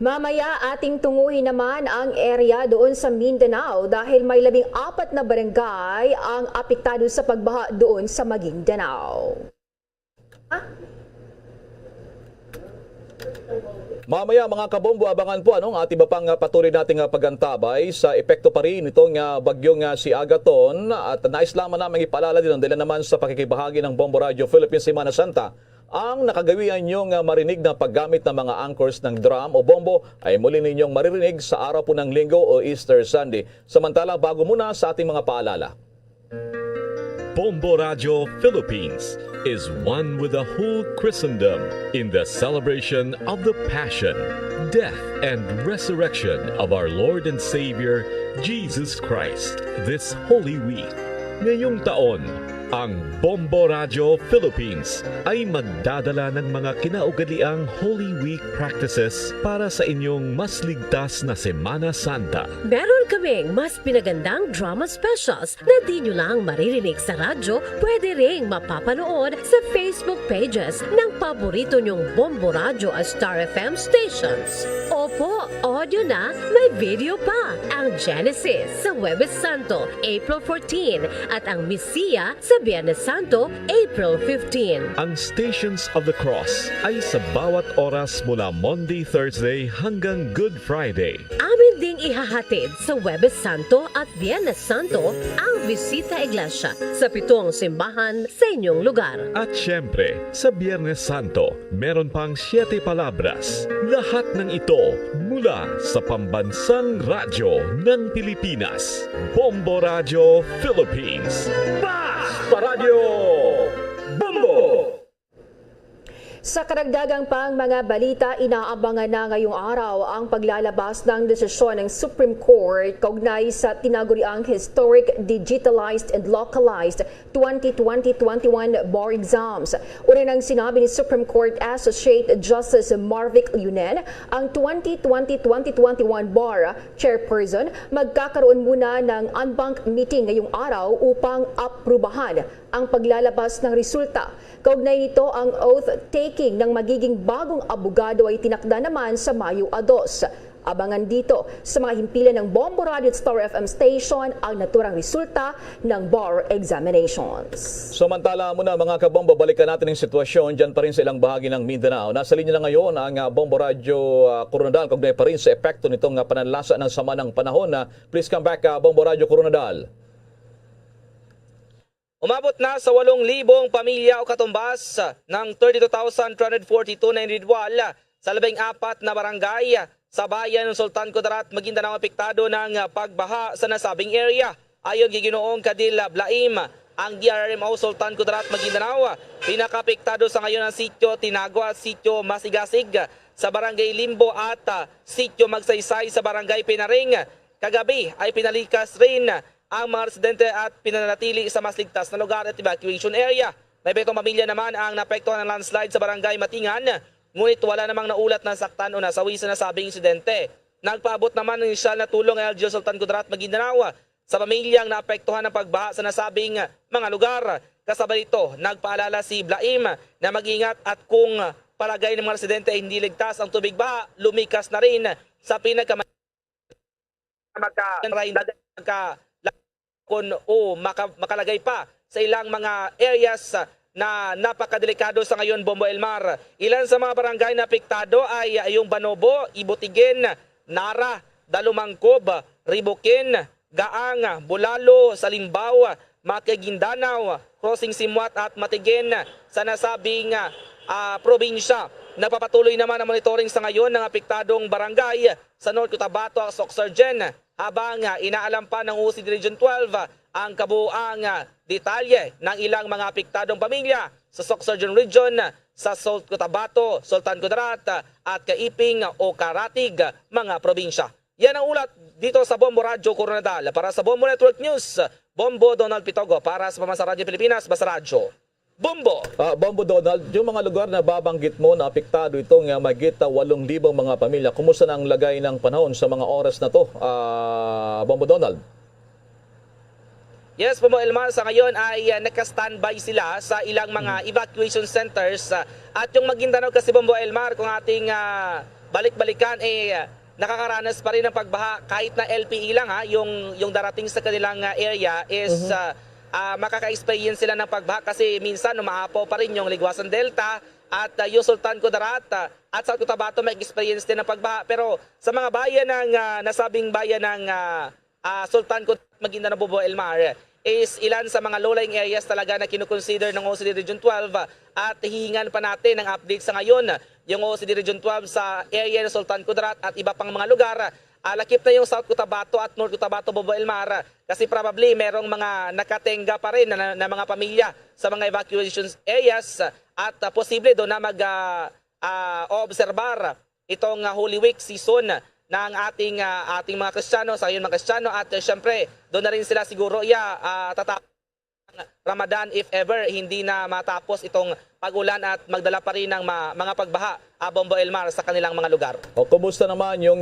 Mamaya ating tunguhin naman ang area doon sa Mindanao dahil may 14 na barangay ang apektado sa pagbaha doon sa Maguindanao. Mamaya mga kabombo, abangan po ang ating pang patuloy nating pagantabay sa epekto pa rin itong bagyong si Agaton. At nais lamang namin ipaalala din dahil naman sa pakikibahagi ng Bombo Radio Philippines Semana Santa, ang nakagawian niyong marinig na paggamit ng mga anchors ng drum o bombo ay muli ninyong maririnig sa araw po ng Linggo o Easter Sunday. Samantala, bago muna sa ating mga paalala. Bombo Radio Philippines is one with the whole Christendom in the celebration of the Passion, Death, and Resurrection of our Lord and Savior, Jesus Christ, this Holy Week. Ngayong taon, ang Bombo Radio Philippines ay magdadala ng mga kinaugaliang Holy Week practices para sa inyong mas ligtas na Semana Santa. Meron kaming mas pinagandang drama specials na di nyo lang maririnig sa radyo, pwede ring mapapanood sa Facebook pages ng paborito nyong Bombo Radio at Star FM stations. Opo, audio na, may video pa. Ang Genesis sa Huwebes Santo, April 14 at ang Misiya sa Biyernes Santo, April 15. Ang Stations of the Cross ay sa bawat oras mula Monday, Thursday hanggang Good Friday. Amin ding ihahatid sa Huwebes Santo at Biyernes Santo ang Visita Iglesia sa 7 simbahan sa inyong lugar. At syempre, sa Biyernes Santo, meron pang 7 palabras. Lahat ng ito mula sa pambansang radyo ng Pilipinas. Bombo Radio Philippines. Basta Radio Bombo! Sa karagdagang pang mga balita, inaabangan na ngayong araw ang paglalabas ng desisyon ng Supreme Court kaugnay sa tinaguriang Historic Digitalized and Localized 2020-21 bar exams. Una nang sinabi ni Supreme Court Associate Justice Marvic Yunen, ang 2020-2021 bar chairperson magkakaroon muna ng unbank meeting ngayong araw upang aprubahan ang paglalabas ng resulta. Kaugnay nito, ang oath-taking ng magiging bagong abogado ay tinakda naman sa Mayo 2. Abangan dito sa mga himpilan ng Bombo Radio at Star FM station ang naturang resulta ng bar examinations. Samantala muna mga kabombo, balikan natin ang sitwasyon dyan pa rin sa ilang bahagi ng Mindanao. Nasa linya na ngayon ang Bombo Radio Coronadal, kaugnay pa rin sa epekto nitong pananlasa ng sama ng panahon. Please come back, Bombo Radio Coronadal. Umabot na sa 8,000 pamilya o katumbas ng 32,342 na individual sa 14 na barangay sa bayan ng Sultan Kudarat, Maguindanao apektado ng pagbaha sa nasabing area. Ayon kay Ginoong Kadil Blaim, ang DRRMO Sultan Kudarat, Maguindanao. Pinakapektado sa ngayon ang sitio Tinago at sitio Masigasig sa barangay Limbo at sitio Magsaysay sa barangay Pinaring. Kagabi ay pinalikas rin ang mga residente at pinanatili sa mas ligtas na lugar at evacuation area. May 7 pamilya naman ang naapektuhan ng landslide sa barangay Matingan, ngunit wala namang naulat na saktan o nasawi sa nasabing insidente. Nagpaabot naman ng inisyal na tulong ang LGU Sultan Kudarat, Maguindanao sa pamilyang naapektuhan ng pagbaha sa nasabing mga lugar. Kasabay ito, nagpaalala si Blaim na mag-ingat at kung palagay ng mga residente ay hindi ligtas ang tubig baha, lumikas na rin sa makalagay pa sa ilang mga areas na napakadelikado sa ngayon, Bombo Elmar. Ilan sa mga barangay na apektado ay yung Banobo, Ibutigen, Nara, Dalumangkob, Ribukin, Gaang, Bulalo, Salimbaw, Makigindanao, Crossing Simwat at Matigen sa nasabing probinsya. Napapatuloy naman ang monitoring sa ngayon ng apektadong barangay sa North Cotabato at Socsurgen habang inaalam pa ng OCD Region 12 ang kabuuang detalye ng ilang mga apektadong pamilya sa Socsurgen Region, sa South Cotabato, Sultan Kudarat at Kaiping o Karatig, mga probinsya. Yan ang ulat dito sa Bombo Radyo Coronadal. Para sa Bombo Network News, Bombo Donald Pitogo. Para sa Pambansa Radyo Pilipinas, Basta Radyo Bombo. Bombo Donald, yung mga lugar na babanggit mo na apektado itong mahigit 8,000 mga pamilya, kumusta na ang lagay ng panahon sa mga oras na to, Bombo Donald? Yes, Bombo Elmar, sa ngayon ay naka-standby sila sa ilang mga evacuation centers. At yung Maguindanao kasi, Bombo Elmar, kung ating balik-balikan, nakakaranas pa rin ng pagbaha kahit na LPE lang yung darating sa kanilang area is makaka-experience sila ng pagbaha kasi minsan umaapaw pa rin yung Ligwasan Delta at yung Sultan Kudarat at South Cotabato may experience din ng pagbaha. Pero sa mga bayan ng nasabing bayan ng Sultan Kudarat, Maguindanao, Bombo Elmar, is ilan sa mga low-lying areas talaga na kinukonsider ng OCD Region 12 at hihingan pa natin ng update sa ngayon yung OCD Region 12 sa area ng Sultan Kudarat at iba pang mga lugar. Lakip na yung South Cotabato at North Cotabato, Bombo Elmar, kasi probably merong mga nakatenga pa rin na mga pamilya sa mga evacuation areas at posible doon na mag-obserbar itong Holy Week season ng ating mga Kristiyano, sa ngayon mga Kristiyano, at syempre doon na rin sila siguro tatapos Ramadan if ever hindi na matapos itong pag-ulan at magdala pa rin ng mga pagbaha, Bombo Elmar, sa kanilang mga lugar. Kumusta naman yung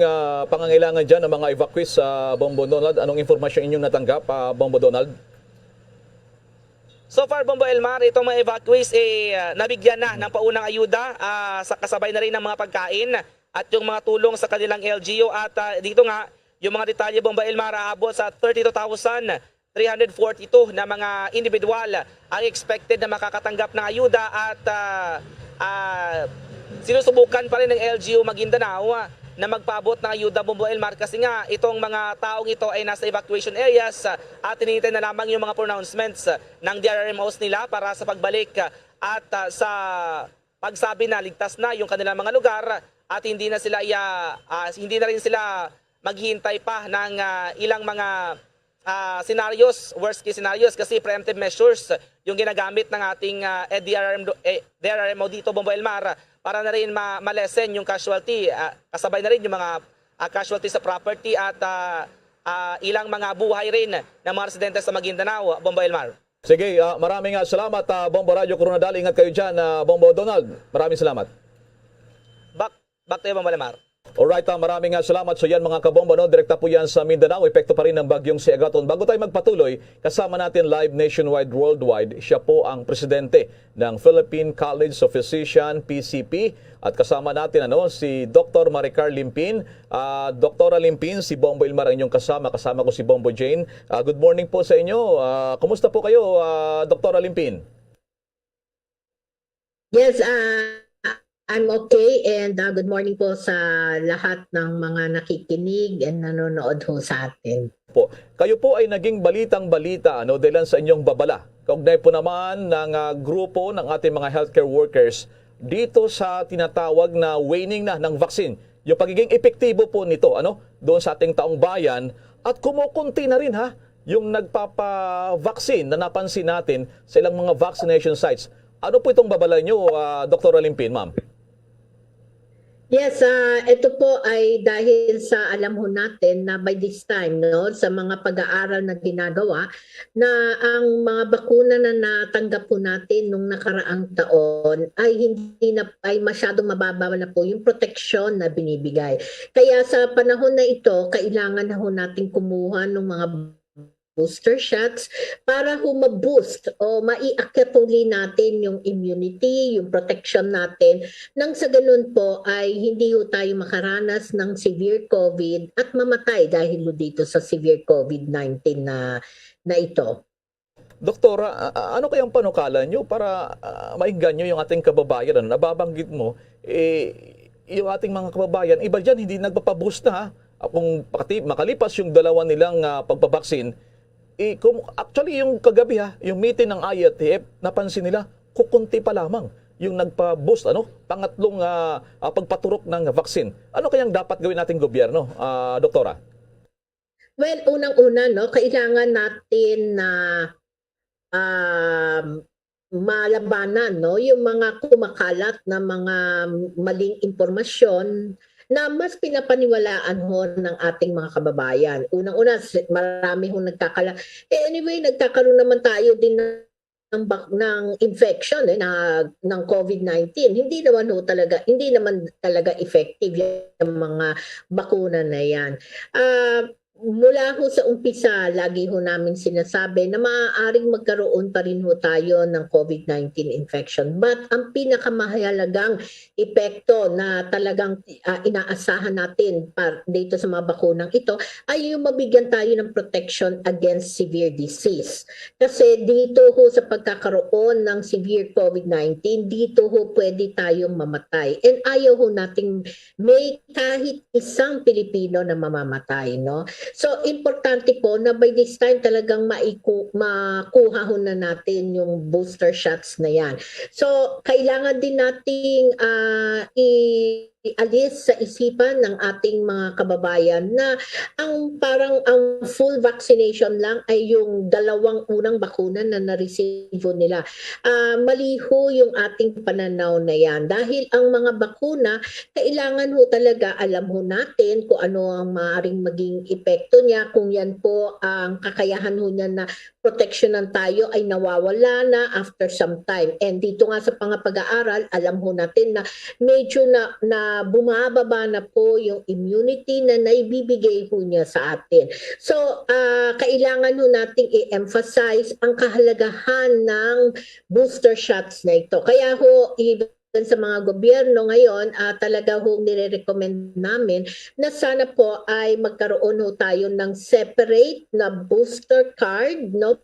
pangangailangan dyan ng mga evacuees sa Bombo Donald? Anong informasyon inyong natanggap, Bombo Donald? So far, Bombo Elmar, itong mga evacuees nabigyan na ng paunang ayuda sa kasabay na rin ng mga pagkain at yung mga tulong sa kanilang LGU. At dito nga, yung mga detalye, Bombo Elmar, aabot sa 32,342 na mga individual ang expected na makakatanggap ng ayuda at sinusubukan pa rin ng LGU Maguindanao na magpaabot ng ayuda, Bombo Elmar, kasi nga itong mga taong ito ay nasa evacuation areas at tinintay na lamang yung mga pronouncements ng DRRMOs nila para sa pagbalik at sa pagsabi na ligtas na yung kanilang mga lugar at hindi na rin sila maghihintay pa ng ilang mga scenarios, worst case scenarios, kasi preemptive measures yung ginagamit ng ating DRRMO dito, Bombo Elmar, para na rin ma-lessen yung casualty, kasabay na rin yung mga casualty sa property at ilang mga buhay rin ng mga residente sa Maguindanao, Bombo Elmar. Sige, maraming salamat, Bombo Radyo Coronadal. Ingat kayo dyan, Bombo Donald. Maraming salamat. Back to you, Bombo Elmar. Alright, maraming salamat. So yan mga kabombo, direkta po yan sa Mindanao. Epekto pa rin ng bagyong si Agaton. Bago tayo magpatuloy, kasama natin live nationwide, worldwide. Siya po ang presidente ng Philippine College of Physicians, PCP. At kasama natin si Dr. Maricar Limpin. Dr. Limpin, si Bombo Elmar ang inyong kasama. Kasama ko si Bombo Jane. Good morning po sa inyo. Kumusta po kayo, Dr. Limpin? Yes, I'm okay, and good morning po sa lahat ng mga nakikinig and nanonood ho sa atin. Kayo po ay naging balitang-balita dahil sa inyong babala. Kaugnay po naman ng grupo ng ating mga healthcare workers dito sa tinatawag na waning na ng vaccine. Yung pagiging epektibo po nito doon sa ating taong bayan at kumukunti na rin yung nagpapa-vaccine na napansin natin sa ilang mga vaccination sites. Ano po itong babala nyo, Dr. Alimpin, ma'am? Yes, ito po ay dahil sa alam ho natin na by this time, no, sa mga pag-aaral na ginagawa, na ang mga bakuna na natanggap po natin nung nakaraang taon ay hindi na ay masyadong mababa na po yung proteksyon na binibigay. Kaya sa panahon na ito, kailangan na ho natin kumuha ng mga booster shots para ho ma-boost o maiakyat uli natin yung immunity, yung protection natin nang sa ganun po ay hindi ho tayo makaranas ng severe COVID at mamatay dahil ho dito sa severe COVID-19 na ito. Doktora, ano kayang panukala nyo para mainggan nyo yung ating kababayan? Nababanggit mo, yung ating mga kababayan, iba dyan hindi nagpapaboost na. Kung makalipas yung dalawa nilang pagpabaksin, actually yung kagabi yung meeting ng IATF, napansin nila, kukunti pa lamang yung nagpa-boost, pangatlong pagpaturok ng vaccine. Ano kayang dapat gawin nating gobyerno, Doktora? Well, unang-una, kailangan natin na malabanan yung mga kumakalat na mga maling impormasyon na mas pinapaniwalaan ho ng ating mga kababayan. Unang-una, marami hong anyway, nagkakaroon naman tayo din ng infection ng COVID-19. Hindi naman talaga effective yung mga bakuna na yan. Mula ho sa umpisa, lagi ho namin sinasabi na maaaring magkaroon pa rin ho tayo ng COVID-19 infection. But ang pinakamahalagang epekto na talagang inaasahan natin dito sa mga bakunang ito ay yung mabigyan tayo ng protection against severe disease. Kasi dito ho sa pagkakaroon ng severe COVID-19, dito ho pwede tayong mamatay. And ayaw ho nating may kahit isang Pilipino na mamamatay, no? So, importante po na by this time talagang makuha ho na natin yung booster shots na yan. So, kailangan din nating ialis sa isipan ng ating mga kababayan na ang full vaccination lang ay yung dalawang unang bakuna na na-receive nila. Mali ho yung ating pananaw na yan. Dahil ang mga bakuna, kailangan ho talaga alam ho natin kung ano ang maaaring maging epekto niya, kung yan po ang kakayahan ho niya na proteksyonan tayo ay nawawala na after some time. And dito nga sa pag-aaral, alam ho natin na medyo na bumababa na po yung immunity na naibibigay ho niya sa atin. So, kailangan ho nating i-emphasize ang kahalagahan ng booster shots na ito. Kaya ho, sa mga gobyerno ngayon, talaga ho nire-recommend namin na sana po ay magkaroon ho tayo ng separate na booster card, no?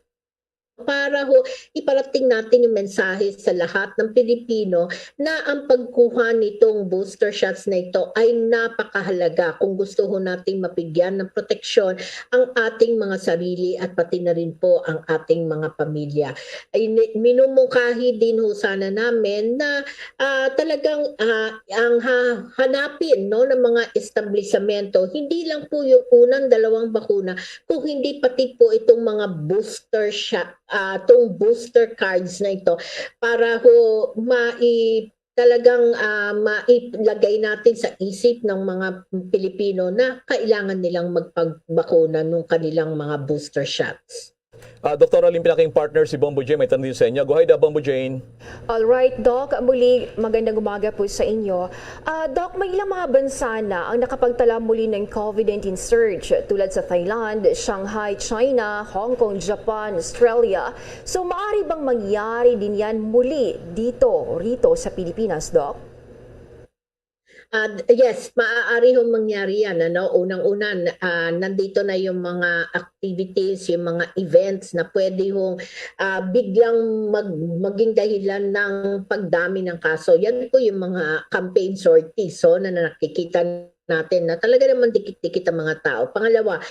Para ho iparating natin yung mensahe sa lahat ng Pilipino na ang pagkuha nitong booster shots na ito ay napakahalaga kung gusto ho nating mapigyan ng proteksyon ang ating mga sarili at pati na rin po ang ating mga pamilya. Ay minumungkahi din ho sana namin na talagang ang hanapin ng mga establishmento, hindi lang po yung unang dalawang bakuna, kung hindi pati po itong mga booster shot, itong booster cards na ito para ho talagang mailagay natin sa isip ng mga Pilipino na kailangan nilang magpagbakuna ng kanilang mga booster shots. Dr. Alimpin, aking partner si Bombo Jane, may tanong din sa inyo. Go ahead, Bombo Jane. Alright, Doc. Muli, magandang umaga po sa inyo. Doc, may ilang mga bansa na ang nakapagtala muli ng COVID-19 surge tulad sa Thailand, Shanghai, China, Hong Kong, Japan, Australia. So, maaari bang mangyari din yan muli rito sa Pilipinas, Doc? Yes, maaari hong mangyari yan. Unang-una, nandito na yung mga activities, yung mga events na pwede hong biglang maging dahilan ng pagdami ng kaso. Yan po yung mga campaign sorties na nakikita natin na talaga naman dikit-dikit ang mga tao. Pangalawa,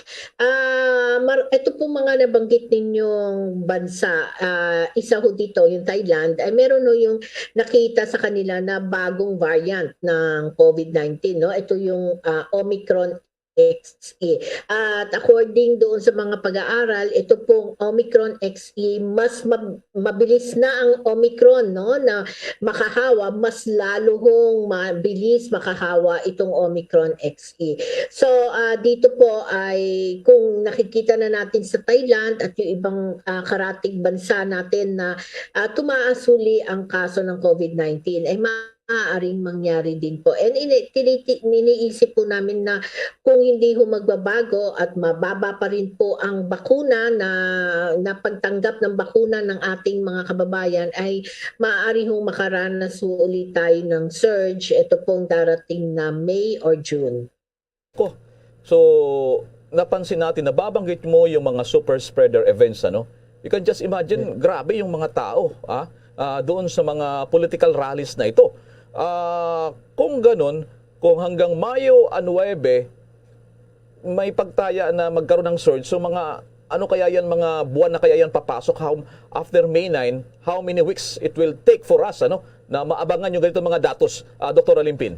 ito po mga nabanggit ninyong bansa, isa ho dito, yung Thailand, ay meron ho yung nakita sa kanila na bagong variant ng COVID-19. No? Ito yung Omicron XE. At according doon sa mga pag-aaral, ito pong Omicron XE, mas mabilis na ang Omicron, no, na makahawa, mas lalo hong mabilis makahawa itong Omicron XE. So dito po ay kung nakikita na natin sa Thailand at yung ibang karatig bansa natin na tumaasuli ang kaso ng COVID-19 ay maaaring mangyari din po. And iniisip po namin na kung hindi ho magbabago at mababa pa rin po ang bakuna na pagtanggap ng bakuna ng ating mga kababayan ay maaari hong makaranas ulit tayo ng surge. Ito pong darating na May or June. So, napansin natin, nababanggit mo yung mga super spreader events, ano? You can just imagine, grabe yung mga tao doon sa mga political rallies na ito. Kung ganun, kung hanggang Mayo 9 may pagtaya na magkaroon ng surge, so mga ano kaya yan, mga buwan na kaya yan papasok, after May 9, how many weeks it will take for us na maabangan yung ganito mga datos, Dr. Limpin?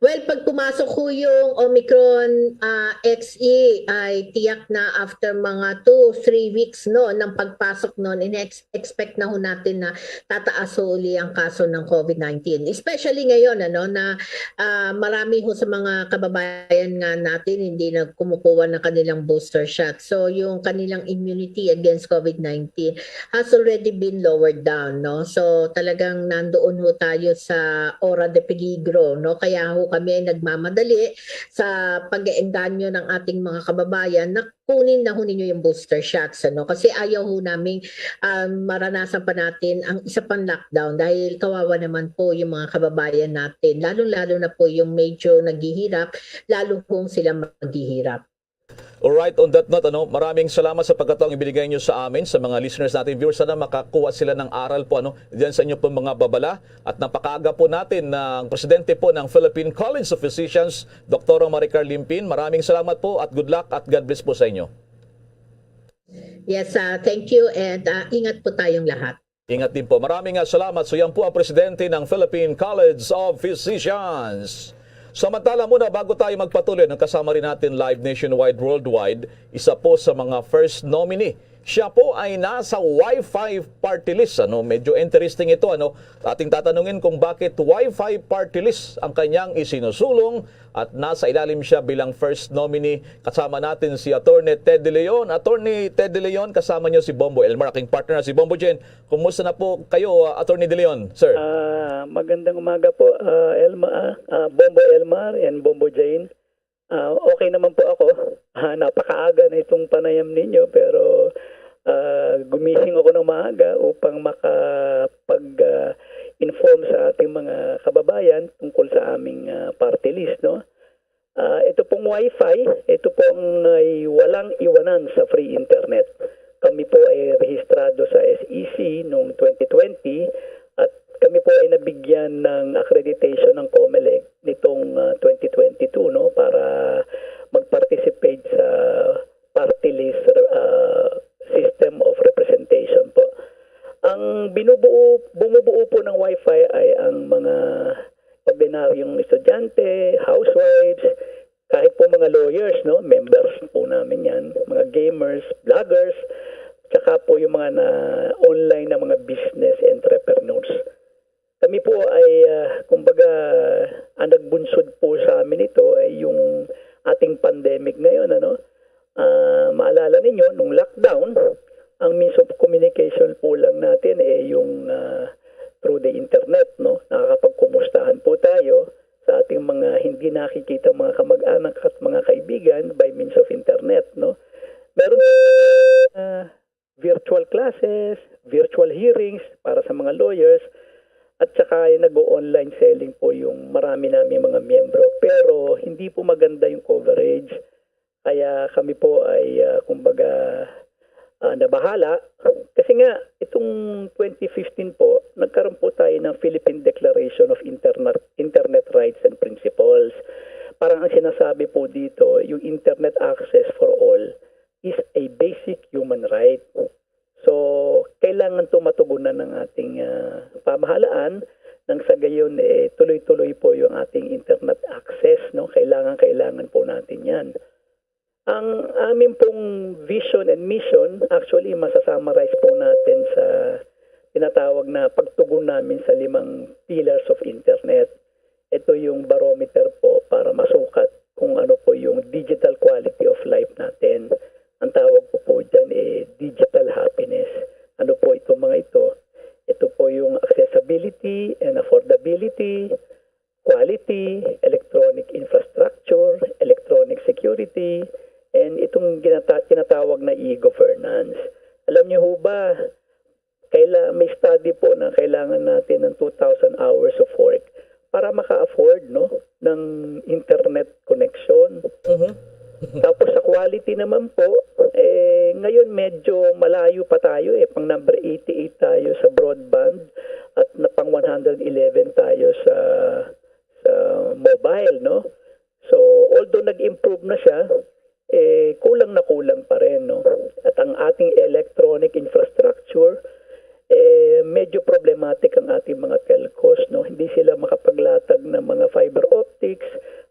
Well, pag pumasok ho yung Omicron XE ay tiyak na after mga 2-3 weeks ng pagpasok noon, expect na ho natin na tataas ho uli ang kaso ng COVID-19. Especially ngayon na marami ho sa mga kababayan nga natin hindi na kumukuha ng kanilang booster shot. So yung kanilang immunity against COVID-19 has already been lowered down, no? So talagang nandoon ho tayo sa ora de peligro, no? Kaya ho kami nagmamadali sa pag-eengganyo ng ating mga kababayan na kunin na ho ninyo yung booster shots, kasi ayaw ho namin maranasan pa natin ang isa pang lockdown dahil kawawa naman po yung mga kababayan natin, lalo-lalo na po yung medyo naghihirap, lalo hong sila maghihirap. Alright, on that note, maraming salamat sa pagkataong ibinigay nyo sa amin, sa mga listeners natin, viewers, sana makakuha sila ng aral po diyan sa inyo po mga babala. At napakaaga po natin ng presidente po ng Philippine College of Physicians, Dr. Maricar Limpin. Maraming salamat po at good luck at God bless po sa inyo. Yes, thank you and ingat po tayong lahat. Ingat din po. Maraming salamat. So yan po ang presidente ng Philippine College of Physicians. Samantala muna, bago tayo magpatuloy, kasama rin natin live nationwide, worldwide, isa po sa mga first nominee. Siya po ay nasa Wi-Fi party list. Medyo interesting ito. Ating tatanungin kung bakit Wi-Fi party list ang kanyang isinusulong at nasa ilalim siya bilang first nominee. Kasama natin si Attorney Ted De Leon. Attorney Ted De Leon, kasama niyo si Bombo Elmar, aking partner na si Bombo Jen. Kumusta na po kayo, Attorney De Leon, sir? Magandang umaga po, Bombo Elmar and Bombo Jane. Okay naman po ako. Napakaaga na itong panayam ninyo pero gumising ako ng maaga upang makapag-inform sa ating mga kababayan tungkol sa aming party list. Ito pong Wi-Fi, ito pong walang iwanan sa free internet. Kami po ay rehistrado sa SEC noong 2020 at kami po ay nabigyan ng accreditation ng COMELEC nitong 2022 para mag-participate sa party list system of representation po. Ang bumubuo po ng Wi-Fi ay ang mga ordinaryong estudyante, housewives, kahit po mga lawyers, members po namin yan, mga gamers, vloggers, tsaka po yung mga online na mga business entrepreneurs. Kami po ay, kumbaga, ang nagbunsod po sa amin ito ay yung ating pandemic ngayon. Maalala ninyo, nung lockdown, ang means of communication po lang natin yung through the internet. Nakakapagkumustahan po tayo sa ating mga hindi nakikita mga kamag-anak at mga kaibigan by means of internet. Meron virtual classes, virtual hearings para sa mga lawyers, at saka nag-o-online selling po yung marami namin mga miyembro. Pero hindi po maganda yung coverage. Kaya kami po ay kumbaga nabahala. Kasi nga, itong 2015 po, nagkaroon po tayo ng Philippine Declaration of Internet Rights and Principles. Parang ang sinasabi po dito, yung internet access for all is a basic human right. So, kailangan ito matugunan ng ating pamahalaan nang sa gayon tuloy-tuloy po yung ating internet access, no? Kailangan po natin 'yan. Ang amin pong vision and mission, actually masasummarize po natin sa tinatawag na pagtugon namin sa 5 pillars of internet. Ito yung barometer po para masukat kung ano po yung digital quality of life natin. Ang tawag po dyan digital happiness. Ano po itong mga ito? Ito po yung accessibility and affordability, quality, electronic infrastructure, electronic security, and itong tinatawag na e-governance. Alam niyo ho ba, may study po na kailangan natin ng 2,000 hours of work para maka-afford ng internet connection. Tapos sa quality naman po, ngayon medyo malayo pa tayo pang number 88 tayo sa broadband at pang 111 tayo sa mobile, no? So although nag-improve na siya, kulang na kulang pa rin, no? At ang ating electronic infrastructure, medyo problematic ang ating mga telcos, no? Hindi sila makapaglatag ng mga fiber optics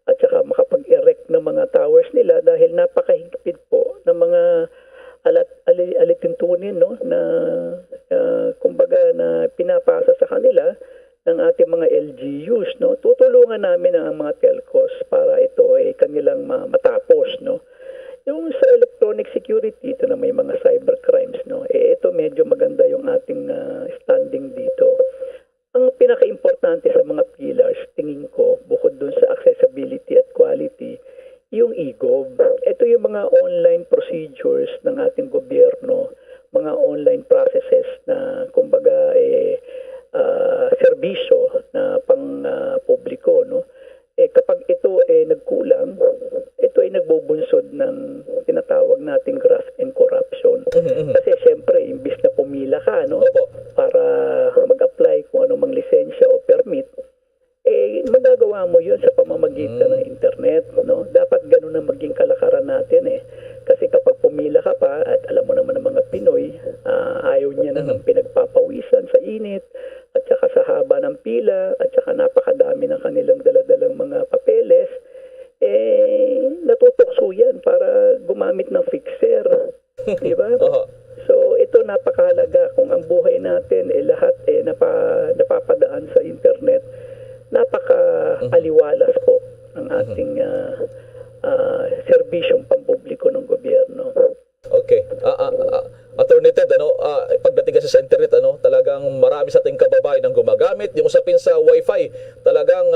at saka makapag-erect ng mga towers nila dahil napakahigpit po ng mga alituntunin, no? Na kumbaga na pinapasa sa kanila ng ating mga LGUs, no? Tutulungan namin ang mga telcos para ito kanilang matapos, no? Yung sa electronic security, ito na may mga cyber crimes, no? Ito medyo maganda yung ating standing dito. Ang pinaka-importante sa mga pillars, tingin ko, bukod dun sa accessibility at quality, yung e-gov. Ito yung mga online procedures ng ating gobyerno, mga online processes na kumbaga serbisyo na pang publiko, no? Kapag ito nagkulang, ito ay nagbubunsod ng tinatawag nating graft and corruption. Kasi siyempre, imbis na pumila ka, no, para mag-apply kung anumang lisensya o permit, magagawa mo yun sa pamamagitan ng internet, no? Dapat ganun na maging kalakaran natin Kasi kapag pumila ka pa, at alam mo naman ng mga Pinoy, ayaw niya na ng pinagpapawisan sa init, at saka sa haba ng pila, at saka napakadami ng kanilang daladalang mga papeles, natutokso yan para gumamit ng fixer. Di ba? So, ito napakahalaga. Kung ang buhay natin, lahat napapadaan sa internet, napaka-aliwalas po ang ating serbisyong pampubliko ng gobyerno. Okay. Attorney Ted, pagdating kasi sa internet, talagang marami sa ating kababayan ang gumagamit. Yung usapin sa Wi-Fi, talagang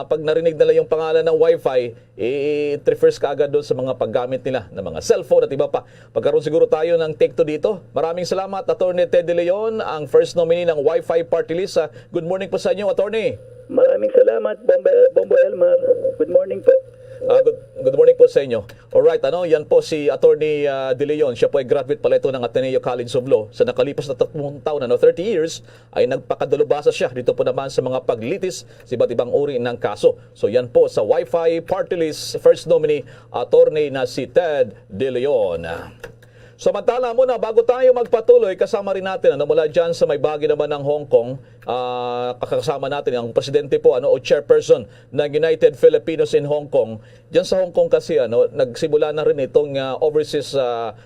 pag narinig nila yung pangalan ng Wi-Fi, it refers ka agad doon sa mga paggamit nila ng mga cellphone at iba pa. Pagkaroon siguro tayo ng take to dito. Maraming salamat, Attorney Ted De Leon, ang first nominee ng Wi-Fi Party List. Good morning po sa inyo, Attorney. Maraming salamat, Bombo Elmar. Good morning po. Good morning po sa inyo. Alright, yan po si Attorney De Leon. Siya po ay graduate pala ito ng Ateneo College of Law. Sa nakalipas na 30 taon, 30 years, ay nagpakadalubhasa siya dito po naman sa mga paglitis sa iba't ibang uri ng kaso. So yan po sa Wi-Fi Party List, first nominee, Attorney na si Ted De Leon. Samantala muna, bago tayo magpatuloy, kasama rin natin mula dyan sa may bahagi naman ng Hong Kong, kakasama natin ang presidente po o chairperson ng United Filipinos in Hong Kong. Diyan sa Hong Kong kasi nagsimula na rin itong overseas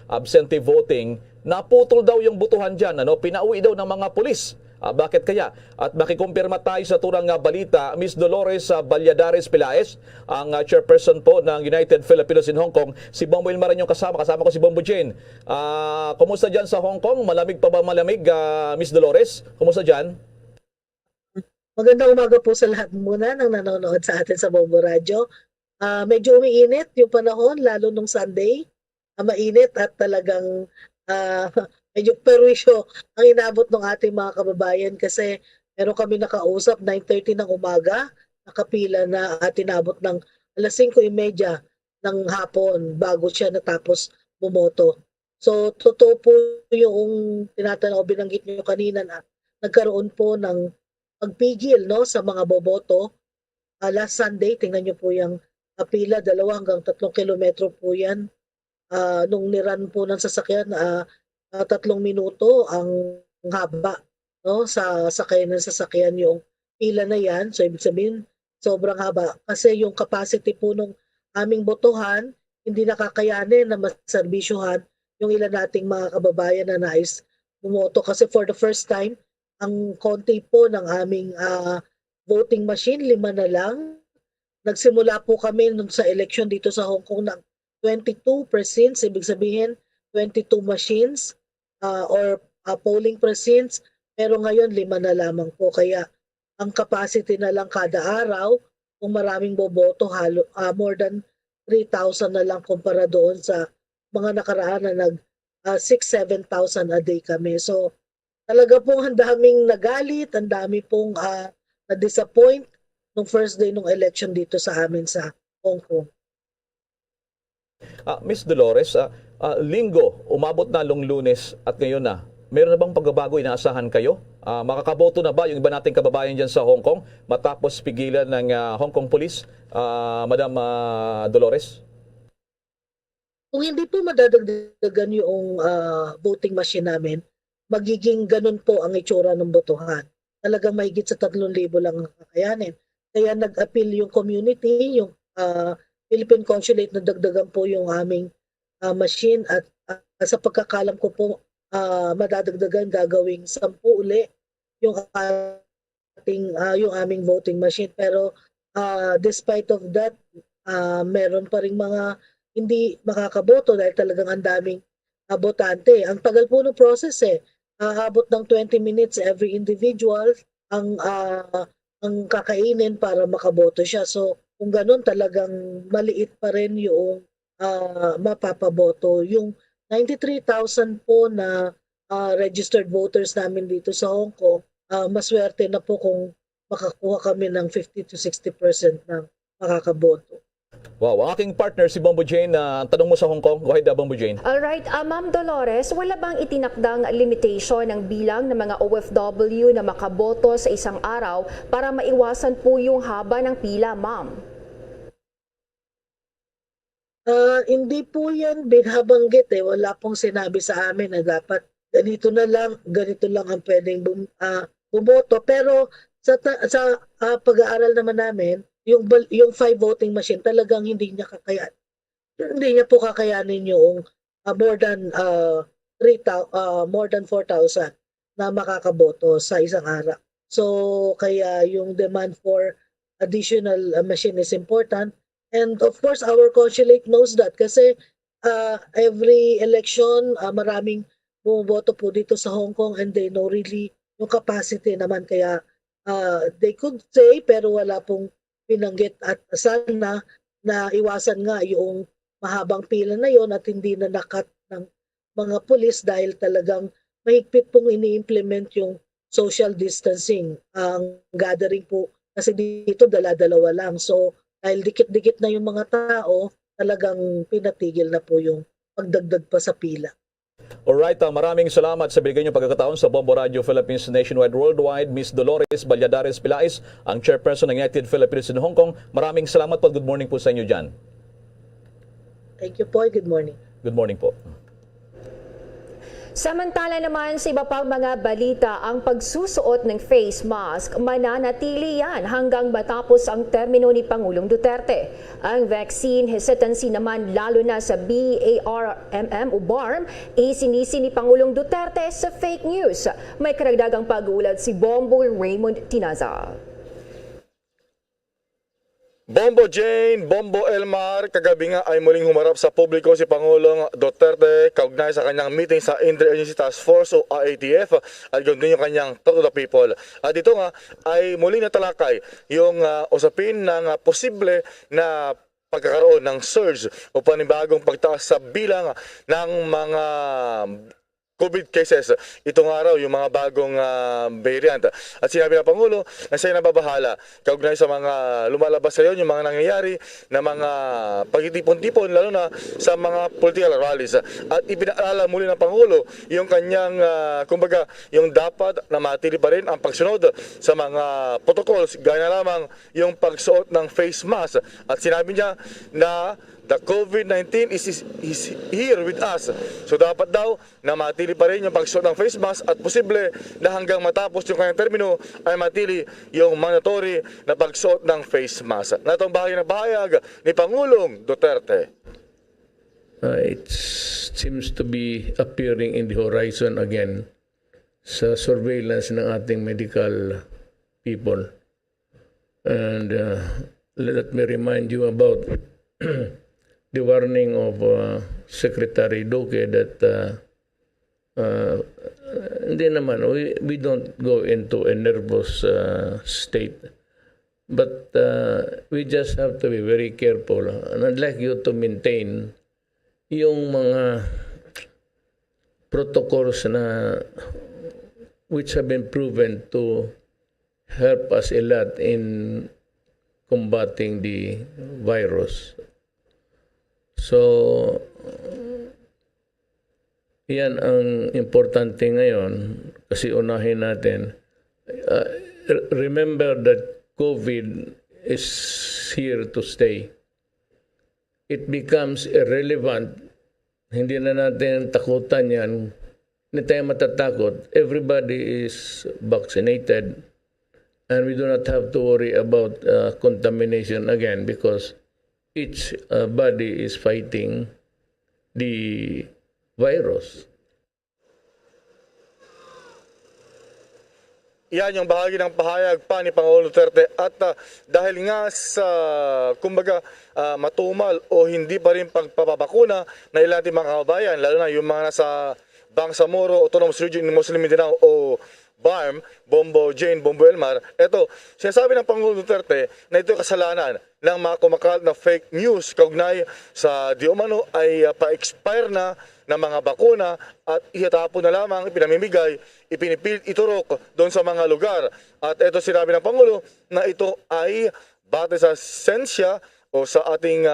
absentee voting. Naputol daw yung butuhan dyan, pinauwi daw ng mga pulis. Bakit kaya? At makikumpirma tayo sa turang balita, Miss Dolores Valladares Pilaes, ang chairperson po ng United Filipinos in Hong Kong. Si Bombo Ilmar yung kasama ko si Bombo Jane. Kumusta dyan sa Hong Kong? Malamig pa ba malamig, Miss Dolores? Kumusta dyan? Magandang umaga po sa lahat muna ng nanonood sa atin sa Bombo Radio. Medyo umiinit yung panahon, lalo nung Sunday. Mainit at talagang medyo perwisyo ang inabot ng ating mga kababayan kasi meron kami nakausap 9:30 ng umaga, nakapila na at inabot ng alas 5:30 ng hapon bago siya natapos bumoto. So totoo po yung tinatanaw, binanggit niyo kanina na nagkaroon po ng pagpigil sa mga boboto. Last Sunday, tingnan niyo po yung pila, 2 hanggang 3 kilometro po yan. Nung niran po ng sasakyan, 3 minuto ang haba sa sakay ng sasakyan yung pila na yan. So ibig sabihin, sobrang haba. Kasi yung capacity po ng aming botohan, hindi nakakayanin na maserbisyuhan yung ilan nating mga kababayan na nais bumoto. Kasi for the first time, ang konti po ng aming voting machine, 5 na lang. Nagsimula po kami nun sa election dito sa Hong Kong ng 22 precincts, ibig sabihin 22 machines or polling precincts, pero ngayon 5 na lamang po. Kaya ang capacity na lang kada araw, kung maraming boboto, more than 3,000 na lang kumpara doon sa mga nakaraan na 6,000-7,000 a day kami. So talaga pong ang daming nagalit, ang dami pong na-disappoint nung first day ng election dito sa amin sa Hong Kong. Miss Dolores, linggo, umabot na Lunes at ngayon na. Meron na bang pagbabago inaasahan kayo? Makakaboto na ba yung iba nating kababayan dyan sa Hong Kong matapos pigilan ng Hong Kong Police, Madam Dolores? Kung hindi po madadagdagan yung voting machine namin, magiging ganun po ang itsura ng botohan. Talagang mahigit sa 3,000 lang ang kakayanin. Kaya nag-appeal yung community, yung Philippine Consulate na dagdagan po yung aming machine at sa pagkakalam ko po madadagdagan gagawing 10 uli yung yung aming voting machine. Pero despite of that, meron pa ring mga hindi makakaboto dahil talagang ang daming botante. Ang tagal po ng process aabot ng 20 minutes every individual ang kakainin para makaboto siya. So kung ganun talagang maliit pa rin yung mapapaboto. Yung 93,000 po na registered voters namin dito sa Hong Kong, maswerte na po kung makakuha kami ng 50 to 60% ng makakaboto. Wow, ang aking partner si Bombo Jane, tanong mo sa Hong Kong. Go ahead, Bombo Jane. Alright, Ma'am Dolores, wala bang itinakdang limitation ng bilang ng mga OFW na makaboto sa isang araw para maiwasan po yung haba ng pila, Ma'am? Hindi po yan binabanggit Wala pong sinabi sa amin na dapat ganito lang ang pwedeng bumoto. Pero sa pag-aaral naman namin, yung 5 voting machine talagang hindi niya po kakayanin yung more than 4,000 na makakaboto sa isang araw. So kaya yung demand for additional machine is important. And of course our consulate knows that kasi every election maraming bumoboto po dito sa Hong Kong and they know really yung capacity naman. Kaya they could say pero wala pong pinanggit at sana na iwasan nga yung mahabang pila na yon at hindi na nakat ng mga pulis dahil talagang mahigpit pong ini-implement yung social distancing. Ang gathering po kasi dito dala-dalawa lang. So dahil dikit-dikit na yung mga tao, talagang pinatigil na po yung pagdagdag pa sa pila. Alright, maraming salamat sa bigay niyong pagkakataon sa Bombo Radio Philippines Nationwide Worldwide. Miss Dolores Valladares Pilais, ang chairperson ng United Philippines in Hong Kong. Maraming salamat po. Good morning po sa inyo dyan. Thank you po. Good morning. Good morning po. Samantala naman sa iba pang mga balita, ang pagsusuot ng face mask mananatili yan hanggang matapos ang termino ni Pangulong Duterte. Ang vaccine hesitancy naman lalo na sa BARMM o BARM isinisi ni Pangulong Duterte sa fake news. May karagdagang pag-uulat si Bombo Raymond Tinaza. Bombo Jane, Bombo Elmar, kagabi nga ay muling humarap sa publiko si Pangulong Duterte kaugnay sa kanyang meeting sa Interagency Task Force o IATF at ganoon din yung kanyang Talk to the People. At dito nga ay muling natalakay yung usapin ng posible na pagkakaroon ng surge o panibagong pagtaas sa bilang ng mga COVID cases itong araw, yung mga bagong variant. At sinabi ng Pangulo na siya nababahala kaugnay sa mga lumalabas sa yung mga nangyayari na mga pagtitipon-tipon lalo na sa mga political rallies. At ipinaalala muli ng Pangulo yung kanyang, kumbaga, yung dapat na matili pa rin ang pagsunod sa mga protocols, gaya na lamang yung pagsuot ng face mask. At sinabi niya na the COVID-19 is here with us. So dapat daw na matili pa rin yung pagsuot ng face mask at posible na hanggang matapos yung kanyang termino ay matili yung mandatory na pagsuot ng face mask. Natong bahagi ng pahayag ni Pangulong Duterte. It seems to be appearing in the horizon again sa surveillance ng ating medical people. And let me remind you about the warning of Secretary Duque that hindi naman, we don't go into a nervous state. But we just have to be very careful. And I'd like you to maintain yung mga protocols na which have been proven to help us a lot in combating the virus. So, yan ang importante ngayon kasi unahin natin. Remember that COVID is here to stay. It becomes irrelevant. Hindi na natin takutan yan. Hindi tayo matatakot. Everybody is vaccinated. And we do not have to worry about contamination again because each body is fighting the virus. Yan yung bahagi ng pahayag pa ni Pangulong Duterte at dahil nga sa kumbaga matumal o hindi pa rin pagpapabakuna na ilang mga kababayan, lalo na yung mga nasa Bangsamoro, Autonomous Region in Muslim Mindanao o BARM, Bombo Jane, Bombo Elmar, ito, sinasabi ng Pangulong Duterte na ito kasalanan ng mga kumakalat na fake news kaugnay sa di umano ay pa-expire na ng mga bakuna at ihatapon na lamang, ipinamimigay, ipinipilit iturok doon sa mga lugar. At ito sinabi ng Pangulo na ito ay batay sa sensya o sa ating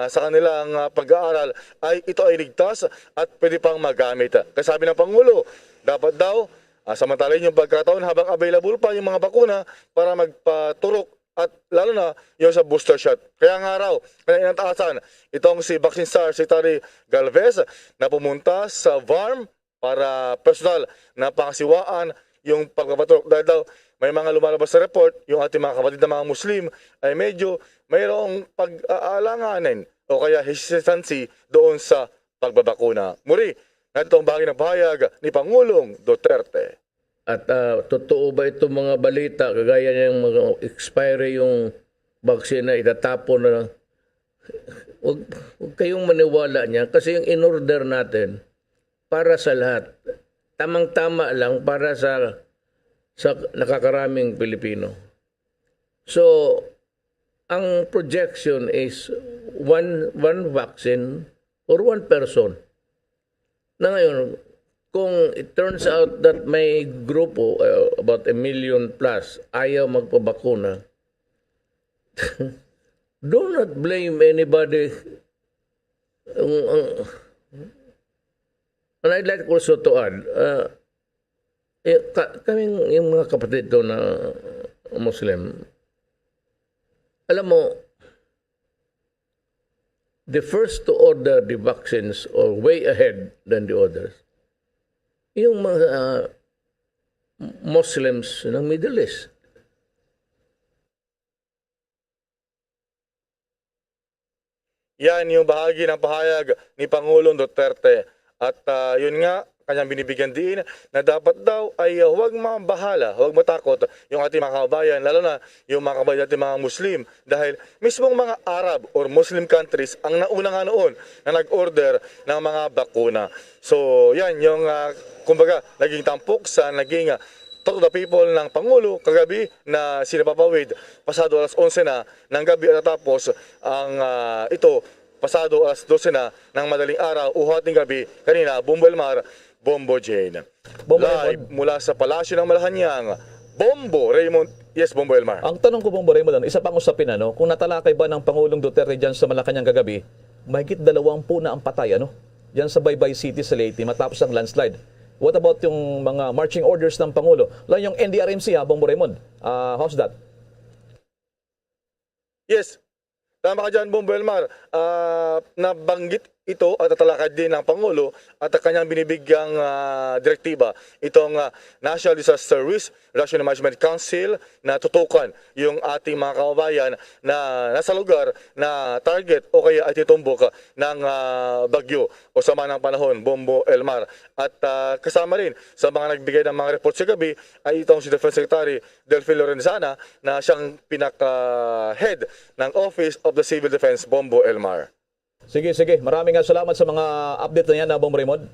sa kanilang pag-aaral ay ito ay ligtas at pwede pang magamit. Kasi sabi ng Pangulo, dapat daw samantalin yung pagkataon habang available pa yung mga bakuna para magpaturok at lalo na yung sa booster shot. Kaya nga raw, inataasan itong si Vaccine Star Secretary Galvez na pumunta sa VARM para personal na pangasiwaan yung pagpapaturok. Dahil daw may mga lumalabas sa report, yung ating mga kapatid na mga Muslim ay medyo mayroong pag-aalanganin o kaya hesitancy doon sa pagbabakuna. Muli, natong bahagi ng pahayag ni Pangulong Duterte. At totoo ba itong mga balita, kagaya niyang mga expiry yung vaccine na itatapon na lang? Huwag kayong maniwala niya kasi yung in-order natin para sa lahat. Tamang-tama lang para sa nakakaraming Pilipino. So, ang projection is one vaccine or one person. Na ngayon, kung it turns out that may grupo, about 1 million plus, ayaw magpabakuna, do not blame anybody. And I'd like also to add, kaming yung mga kapatid ko na Muslim, alam mo, the first to order the vaccines or way ahead than the others, yung mga Muslims ng Middle East. Yan yung bahagi ng pahayag ni Pangulong Duterte. At yun nga, kanyang binibigyan din na dapat daw ay huwag mabahala, huwag matakot yung ating mga kababayan, lalo na yung mga kababayan natin mga Muslim. Dahil mismong mga Arab or Muslim countries ang nauna nga noon na nag-order ng mga bakuna. So yan yung kumbaga naging tampok sa naging Talk to the People ng Pangulo kagabi na sinapapawid pasado alas 11 na ng gabi at tapos ang ito pasado alas 12 na ng madaling araw o hating gabi kanina Bombo Elmar, Bombo Jane. Live mula sa Palasyo ng Malacanang, Bombo Raymond. Yes, Bombo Elmar. Ang tanong ko, Bombo Raymond, isa pang usapin, kung natalakay ba ng Pangulong Duterte dyan sa Malacanang kagabi, mahigit 20 na ang patay, dyan sa Baybay City sa Leyte matapos ang landslide. What about yung mga marching orders ng Pangulo? Lalo yung NDRMC, Bombo Raymond. How's that? Yes. Tama ka dyan, Bombo Elmar. Nabanggit ito at tatalakad din ng Pangulo at kanyang binibigyang direktiba itong National Disaster Risk Reduction and Management Council na tutukan yung ating mga kababayan na nasa lugar na target o kaya ay titumbok ng bagyo o sama ng panahon, Bombo Elmar. At kasama rin sa mga nagbigay ng mga report sa gabi ay itong si Defense Secretary Delfin Lorenzana na siyang pinaka-head ng Office of the Civil Defense, Bombo Elmar. Sige. Maraming salamat sa mga update na yan, Bombo Raymond.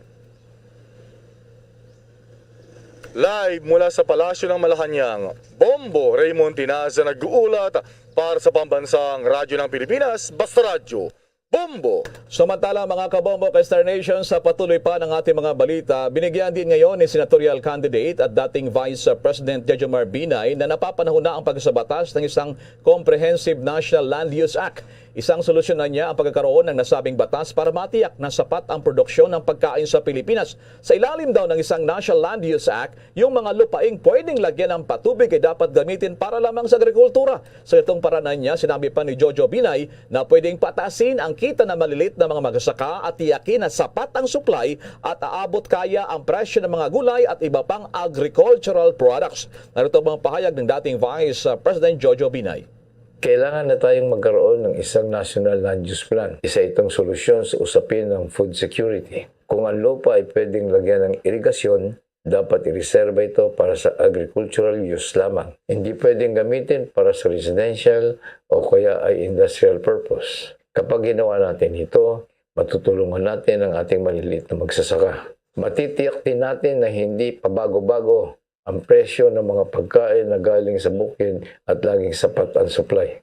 Live mula sa Palasyo ng Malacanang, Bombo Raymond Tinaza nag-uulat para sa Pambansang Radyo ng Pilipinas, Basta Radyo, Bombo. Samantala mga kabombo kay Star Nation, sa patuloy pa ng ating mga balita, binigyan din ngayon ni senatorial candidate at dating Vice President Jejomar Binay na napapanahon na ang pagsabatas ng isang Comprehensive National Land Use Act. Isang solusyon na niya ang pagkakaroon ng nasabing batas para matiyak na sapat ang produksyon ng pagkain sa Pilipinas. Sa ilalim daw ng isang National Land Use Act, yung mga lupaing pwedeng lagyan ng patubig ay dapat gamitin para lamang sa agrikultura. Sa itong paranan niya, sinabi pa ni Jojo Binay na pwedeng patasin ang kita na malilit na mga magsasaka at tiyakin na sapat ang supply at aabot kaya ang presyo ng mga gulay at iba pang agricultural products. Narito ang pahayag ng dating Vice President Jojo Binay. Kailangan na tayong magkaroon ng isang National Land Use Plan. Isa itong solusyon sa usapin ng food security. Kung ang lupa ay pwedeng lagyan ng irigasyon, dapat ireserba ito para sa agricultural use lamang. Hindi pwedeng gamitin para sa residential o kaya ay industrial purpose. Kapag ginawa natin ito, matutulungan natin ang ating maliliit na magsasaka. Matitiyak din natin na hindi pabago-bago ang presyo ng mga pagkain na galing sa bukid at laging sapat ang supply.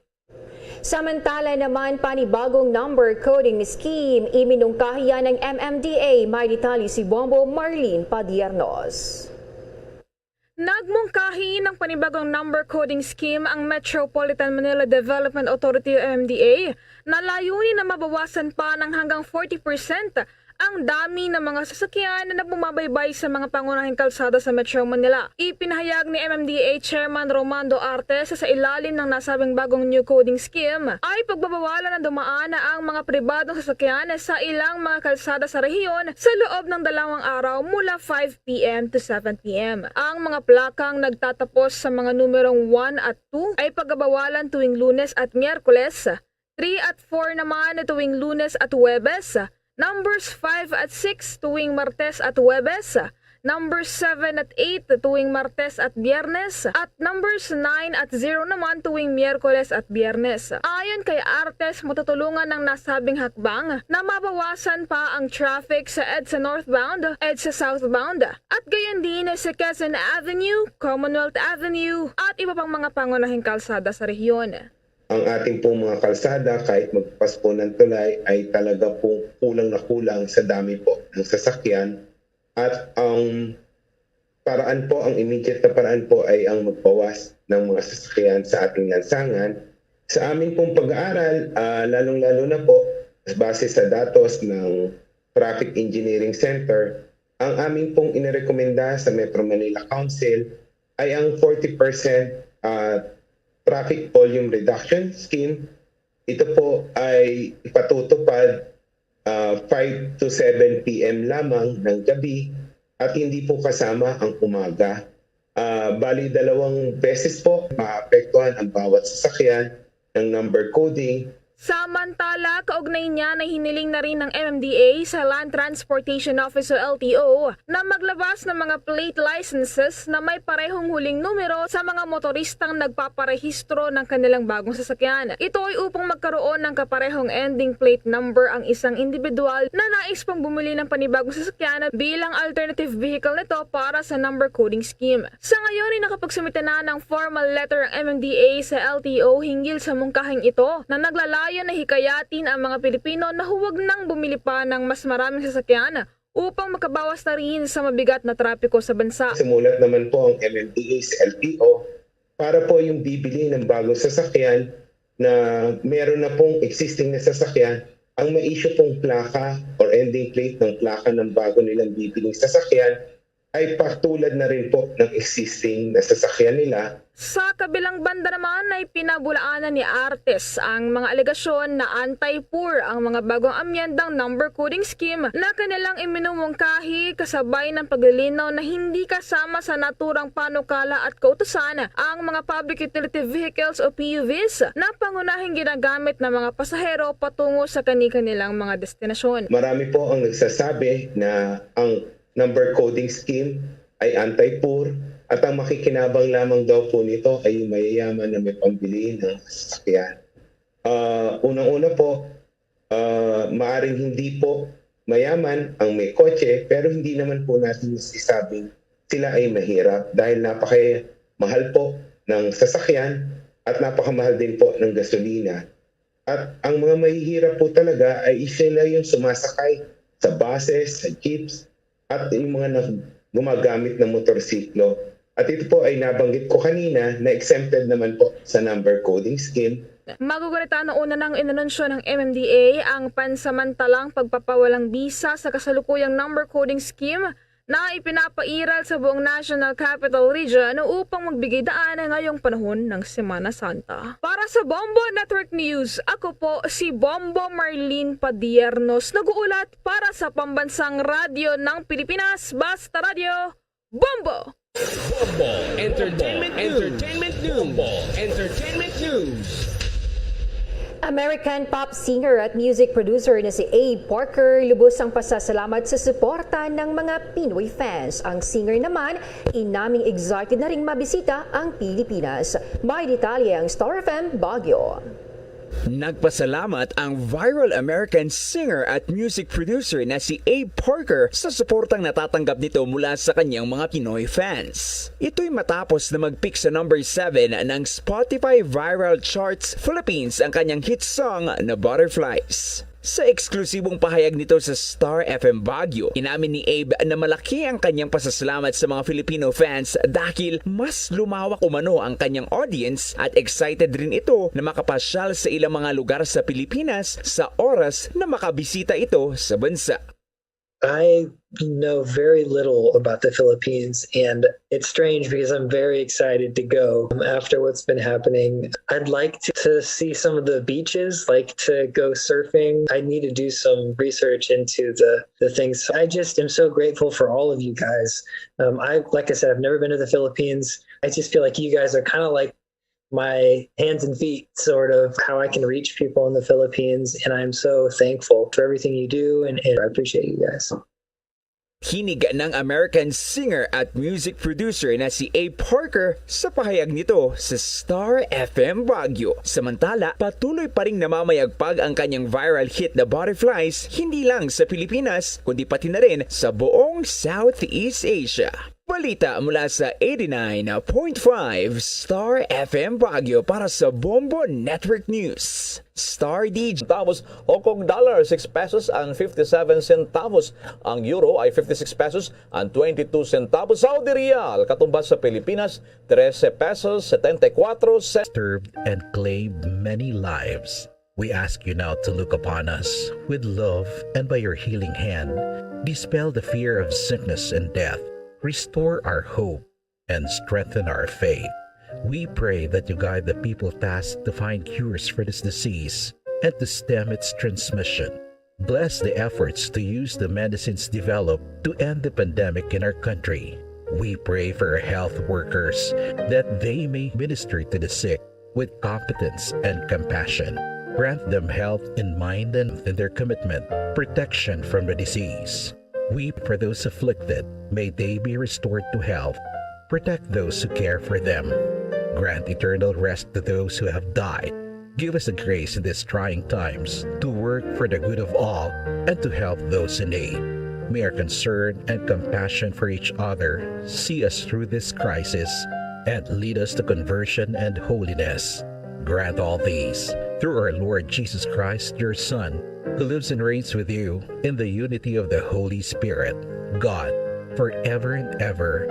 Samantala naman, panibagong number coding scheme iminungkahiya ng MMDA. May detalye si Bombo Marlene Padiernos. Nagmungkahi ng panibagong number coding scheme ang Metropolitan Manila Development Authority o MMDA na layunin na mabawasan pa ng hanggang 40% ang dami ng mga sasakyan na bumabaybay sa mga pangunahing kalsada sa Metro Manila. Ipinahayag ni MMDA Chairman Romando Artes sa ilalim ng nasabing bagong new coding scheme ay pagbabawalan na dumaan ang mga pribadong sasakyan sa ilang mga kalsada sa rehiyon sa loob ng 2 araw mula 5 p.m. to 7 p.m. Ang mga plakang nagtatapos sa mga numerong 1 at 2 ay pagbabawalan tuwing Lunes at Miyerkules, 3 at 4 naman tuwing Lunes at Huwebes, Numbers 5 at 6 tuwing Martes at Huwebes, Numbers 7 at 8 tuwing Martes at Biyernes, at Numbers 9 at 0 naman tuwing Miyerkules at Biyernes. Ayon kay Artes, matutulungan ng nasabing hakbang na mabawasan pa ang traffic sa EDSA northbound, EDSA southbound, at gayon din sa Quezon Avenue, Commonwealth Avenue, at iba pang mga pangunahing kalsada sa rehiyon. Ang ating pong mga kalsada, kahit magpas po ng tulay, ay talaga pong kulang na kulang sa dami po ng sasakyan. At ang paraan po, ang immediate na paraan po ay ang magbawas ng mga sasakyan sa ating lansangan. Sa aming pong pag-aaral, lalong-lalo na po, base sa datos ng Traffic Engineering Center, ang aming pong inirekomenda sa Metro Manila Council ay ang 40% Traffic Volume Reduction Scheme. Ito po ay ipatutupad 5 to 7 p.m. lamang ng gabi at hindi po kasama ang umaga. Bali 2 beses po maapektuhan ang bawat sasakyan ng number coding. Samantala, kaugnay niya na hiniling na rin ng MMDA sa Land Transportation Office o LTO na maglabas ng mga plate licenses na may parehong huling numero sa mga motoristang nagpaparehistro ng kanilang bagong sasakyan. Ito ay upang magkaroon ng kaparehong ending plate number ang isang individual na nais pang bumili ng panibagong sasakyan bilang alternative vehicle nito para sa number coding scheme. Sa ngayon ay nakapagsumite na ng formal letter ang MMDA sa LTO hinggil sa mungkahing ito na naglalayo na hikayatin ang mga Pilipino na huwag nang bumili pa ng mas maraming sasakyan upang makabawas na rin sa mabigat na trapiko sa bansa. Sumulat naman po ang MMDA sa LTO para po yung bibili ng bagong sasakyan na meron na pong existing na sasakyan, ang ma-issue pong plaka or ending plate ng plaka ng bago nilang bibiling sasakyan ay patulad na rin po ng existing na sasakyan nila. Sa kabilang banda naman ay pinabulaanan ni Artes ang mga alegasyon na anti-poor ang mga bagong amyendang number coding scheme na kanilang iminumungkahi kasabay ng paglilinaw na hindi kasama sa naturang panukala at kautusan ang mga public utility vehicles o PUVs na pangunahing ginagamit ng mga pasahero patungo sa kani-kanilang mga destinasyon. Marami po ang nagsasabi na ang number coding scheme ay anti-poor at ang makikinabang lamang daw po nito ay yung mayayaman na may pambili ng sasakyan. Unang-una po, maaring hindi po mayaman ang may kotse pero hindi naman po natin masisabing sila ay mahirap dahil napakamahal po ng sasakyan at napakamahal din po ng gasolina. At ang mga mahihirap po talaga ay sila yung sumasakay sa buses, sa jeeps at yung mga gumagamit ng motorsiklo. At ito po ay nabanggit ko kanina na exempted naman po sa number coding scheme. Magugunita na una nang inanunsyo ng MMDA ang pansamantalang pagpapawalang bisa sa kasalukuyang number coding scheme na ipinapairal sa buong National Capital Region upang magbigay daan ngayong panahon ng Semana Santa. Para sa Bombo Network News, ako po si Bombo Marlene Padiernos, nag-uulat para sa Pambansang Radyo ng Pilipinas, Basta Radio, Bombo! Bombo Entertainment News. American pop singer at music producer na si Abe Parker lubos ang pasasalamat sa suporta ng mga Pinoy fans. Ang singer naman, inaming excited na ring mabisita ang Pilipinas. May detalye ang Star FM Baguio. Nagpasalamat ang viral American singer at music producer na si Abe Parker sa suportang natatanggap nito mula sa kanyang mga Pinoy fans. Ito'y matapos na mag-pick sa number 7 ng Spotify Viral Charts Philippines ang kanyang hit song na Butterflies. Sa eksklusibong pahayag nito sa Star FM Baguio, inamin ni Abe na malaki ang kanyang pasasalamat sa mga Filipino fans dahil mas lumawak umano ang kanyang audience at excited rin ito na makapasyal sa ilang mga lugar sa Pilipinas sa oras na makabisita ito sa bansa. I know very little about the Philippines, and it's strange because I'm very excited to go after what's been happening. I'd like to see some of the beaches, like to go surfing. I need to do some research into the things. I just am so grateful for all of you guys. Like I said, I've never been to the Philippines. I just feel like you guys are kind of like my hands and feet, sort of how I can reach people in the Philippines, and I'm so thankful for everything you do, and I appreciate you guys. Hinig ng American singer at music producer na si Abe Parker sa pahayag nito sa Star FM Baguio. Samantala, patuloy pa ring namamayagpag ang kanyang viral hit na Butterflies hindi lang sa Pilipinas kundi pati na rin sa buong Southeast Asia. Balita mula sa 89.5 Star FM Baguio para sa Bombo Network News. Star DJ. Tapos Hong Kong dollar 6 pesos and 57 centavos. Ang euro ay 56 pesos and 22 centavos. Saudi Riyal katumbas sa Pilipinas 13 pesos 74 centavos. Disturbed and claimed many lives. We ask you now to look upon us with love and by your healing hand, dispel the fear of sickness and death. Restore our hope and strengthen our faith. We pray that you guide the people tasked to find cures for this disease and to stem its transmission. Bless the efforts to use the medicines developed to end the pandemic in our country. We pray for our health workers that they may minister to the sick with competence and compassion. Grant them health in mind and in their commitment, protection from the disease. Weep for those afflicted, may they be restored to health. Protect those who care for them. Grant eternal rest to those who have died. Give us the grace in these trying times to work for the good of all and to help those in need. May our concern and compassion for each other see us through this crisis and lead us to conversion and holiness. Grant all these through our Lord Jesus Christ, your Son, who lives and reigns with you in the unity of the Holy Spirit, God, forever and ever.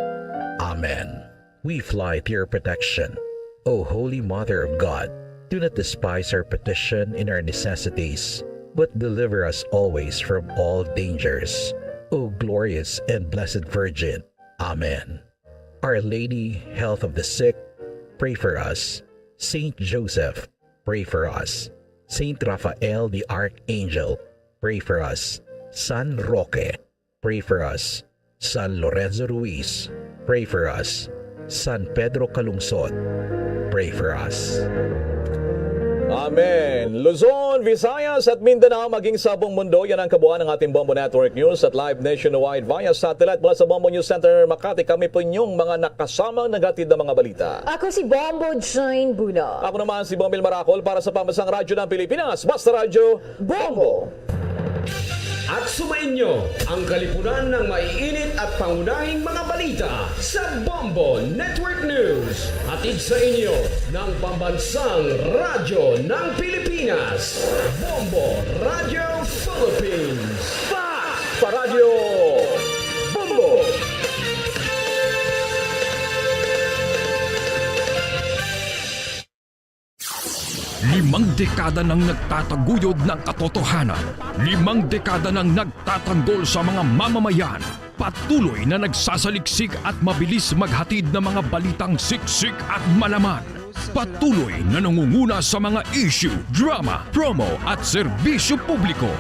Amen. We fly to your protection. O Holy Mother of God, do not despise our petition in our necessities, but deliver us always from all dangers. O glorious and blessed Virgin. Amen. Our Lady, health of the sick, pray for us. Saint Joseph, pray for us. Saint Raphael the Archangel, pray for us. San Roque, pray for us. San Lorenzo Ruiz, pray for us. San Pedro Calungsod, pray for us. Amen. Luzon, Visayas at Mindanao maging sa buong mundo. Yan ang kabuuan ng ating Bombo Network News at live nationwide via satellite mula sa Bombo News Center Makati. Kami po inyong mga nakasamang nagatid ng mga balita. Ako si Bombo Jane Buna. Ako naman si Bombil Maracol para sa Pambansang Radyo ng Pilipinas. Basta Radyo, Bombo! At sumainyo ang kalipunan ng maiinit at pangunahing mga balita sa Bombo Network News. Hatid sa inyo ng Pambansang Radyo ng Pilipinas. Bombo Radio Philippines. Sa Radyo Bombo! Limang dekada nang nagtataguyod ng katotohanan. 5 dekada nang nagtatanggol sa mga mamamayan. Patuloy na nagsasaliksik at mabilis maghatid ng mga balitang siksik at malaman. Patuloy na nangunguna sa mga issue, drama, promo at serbisyo publiko.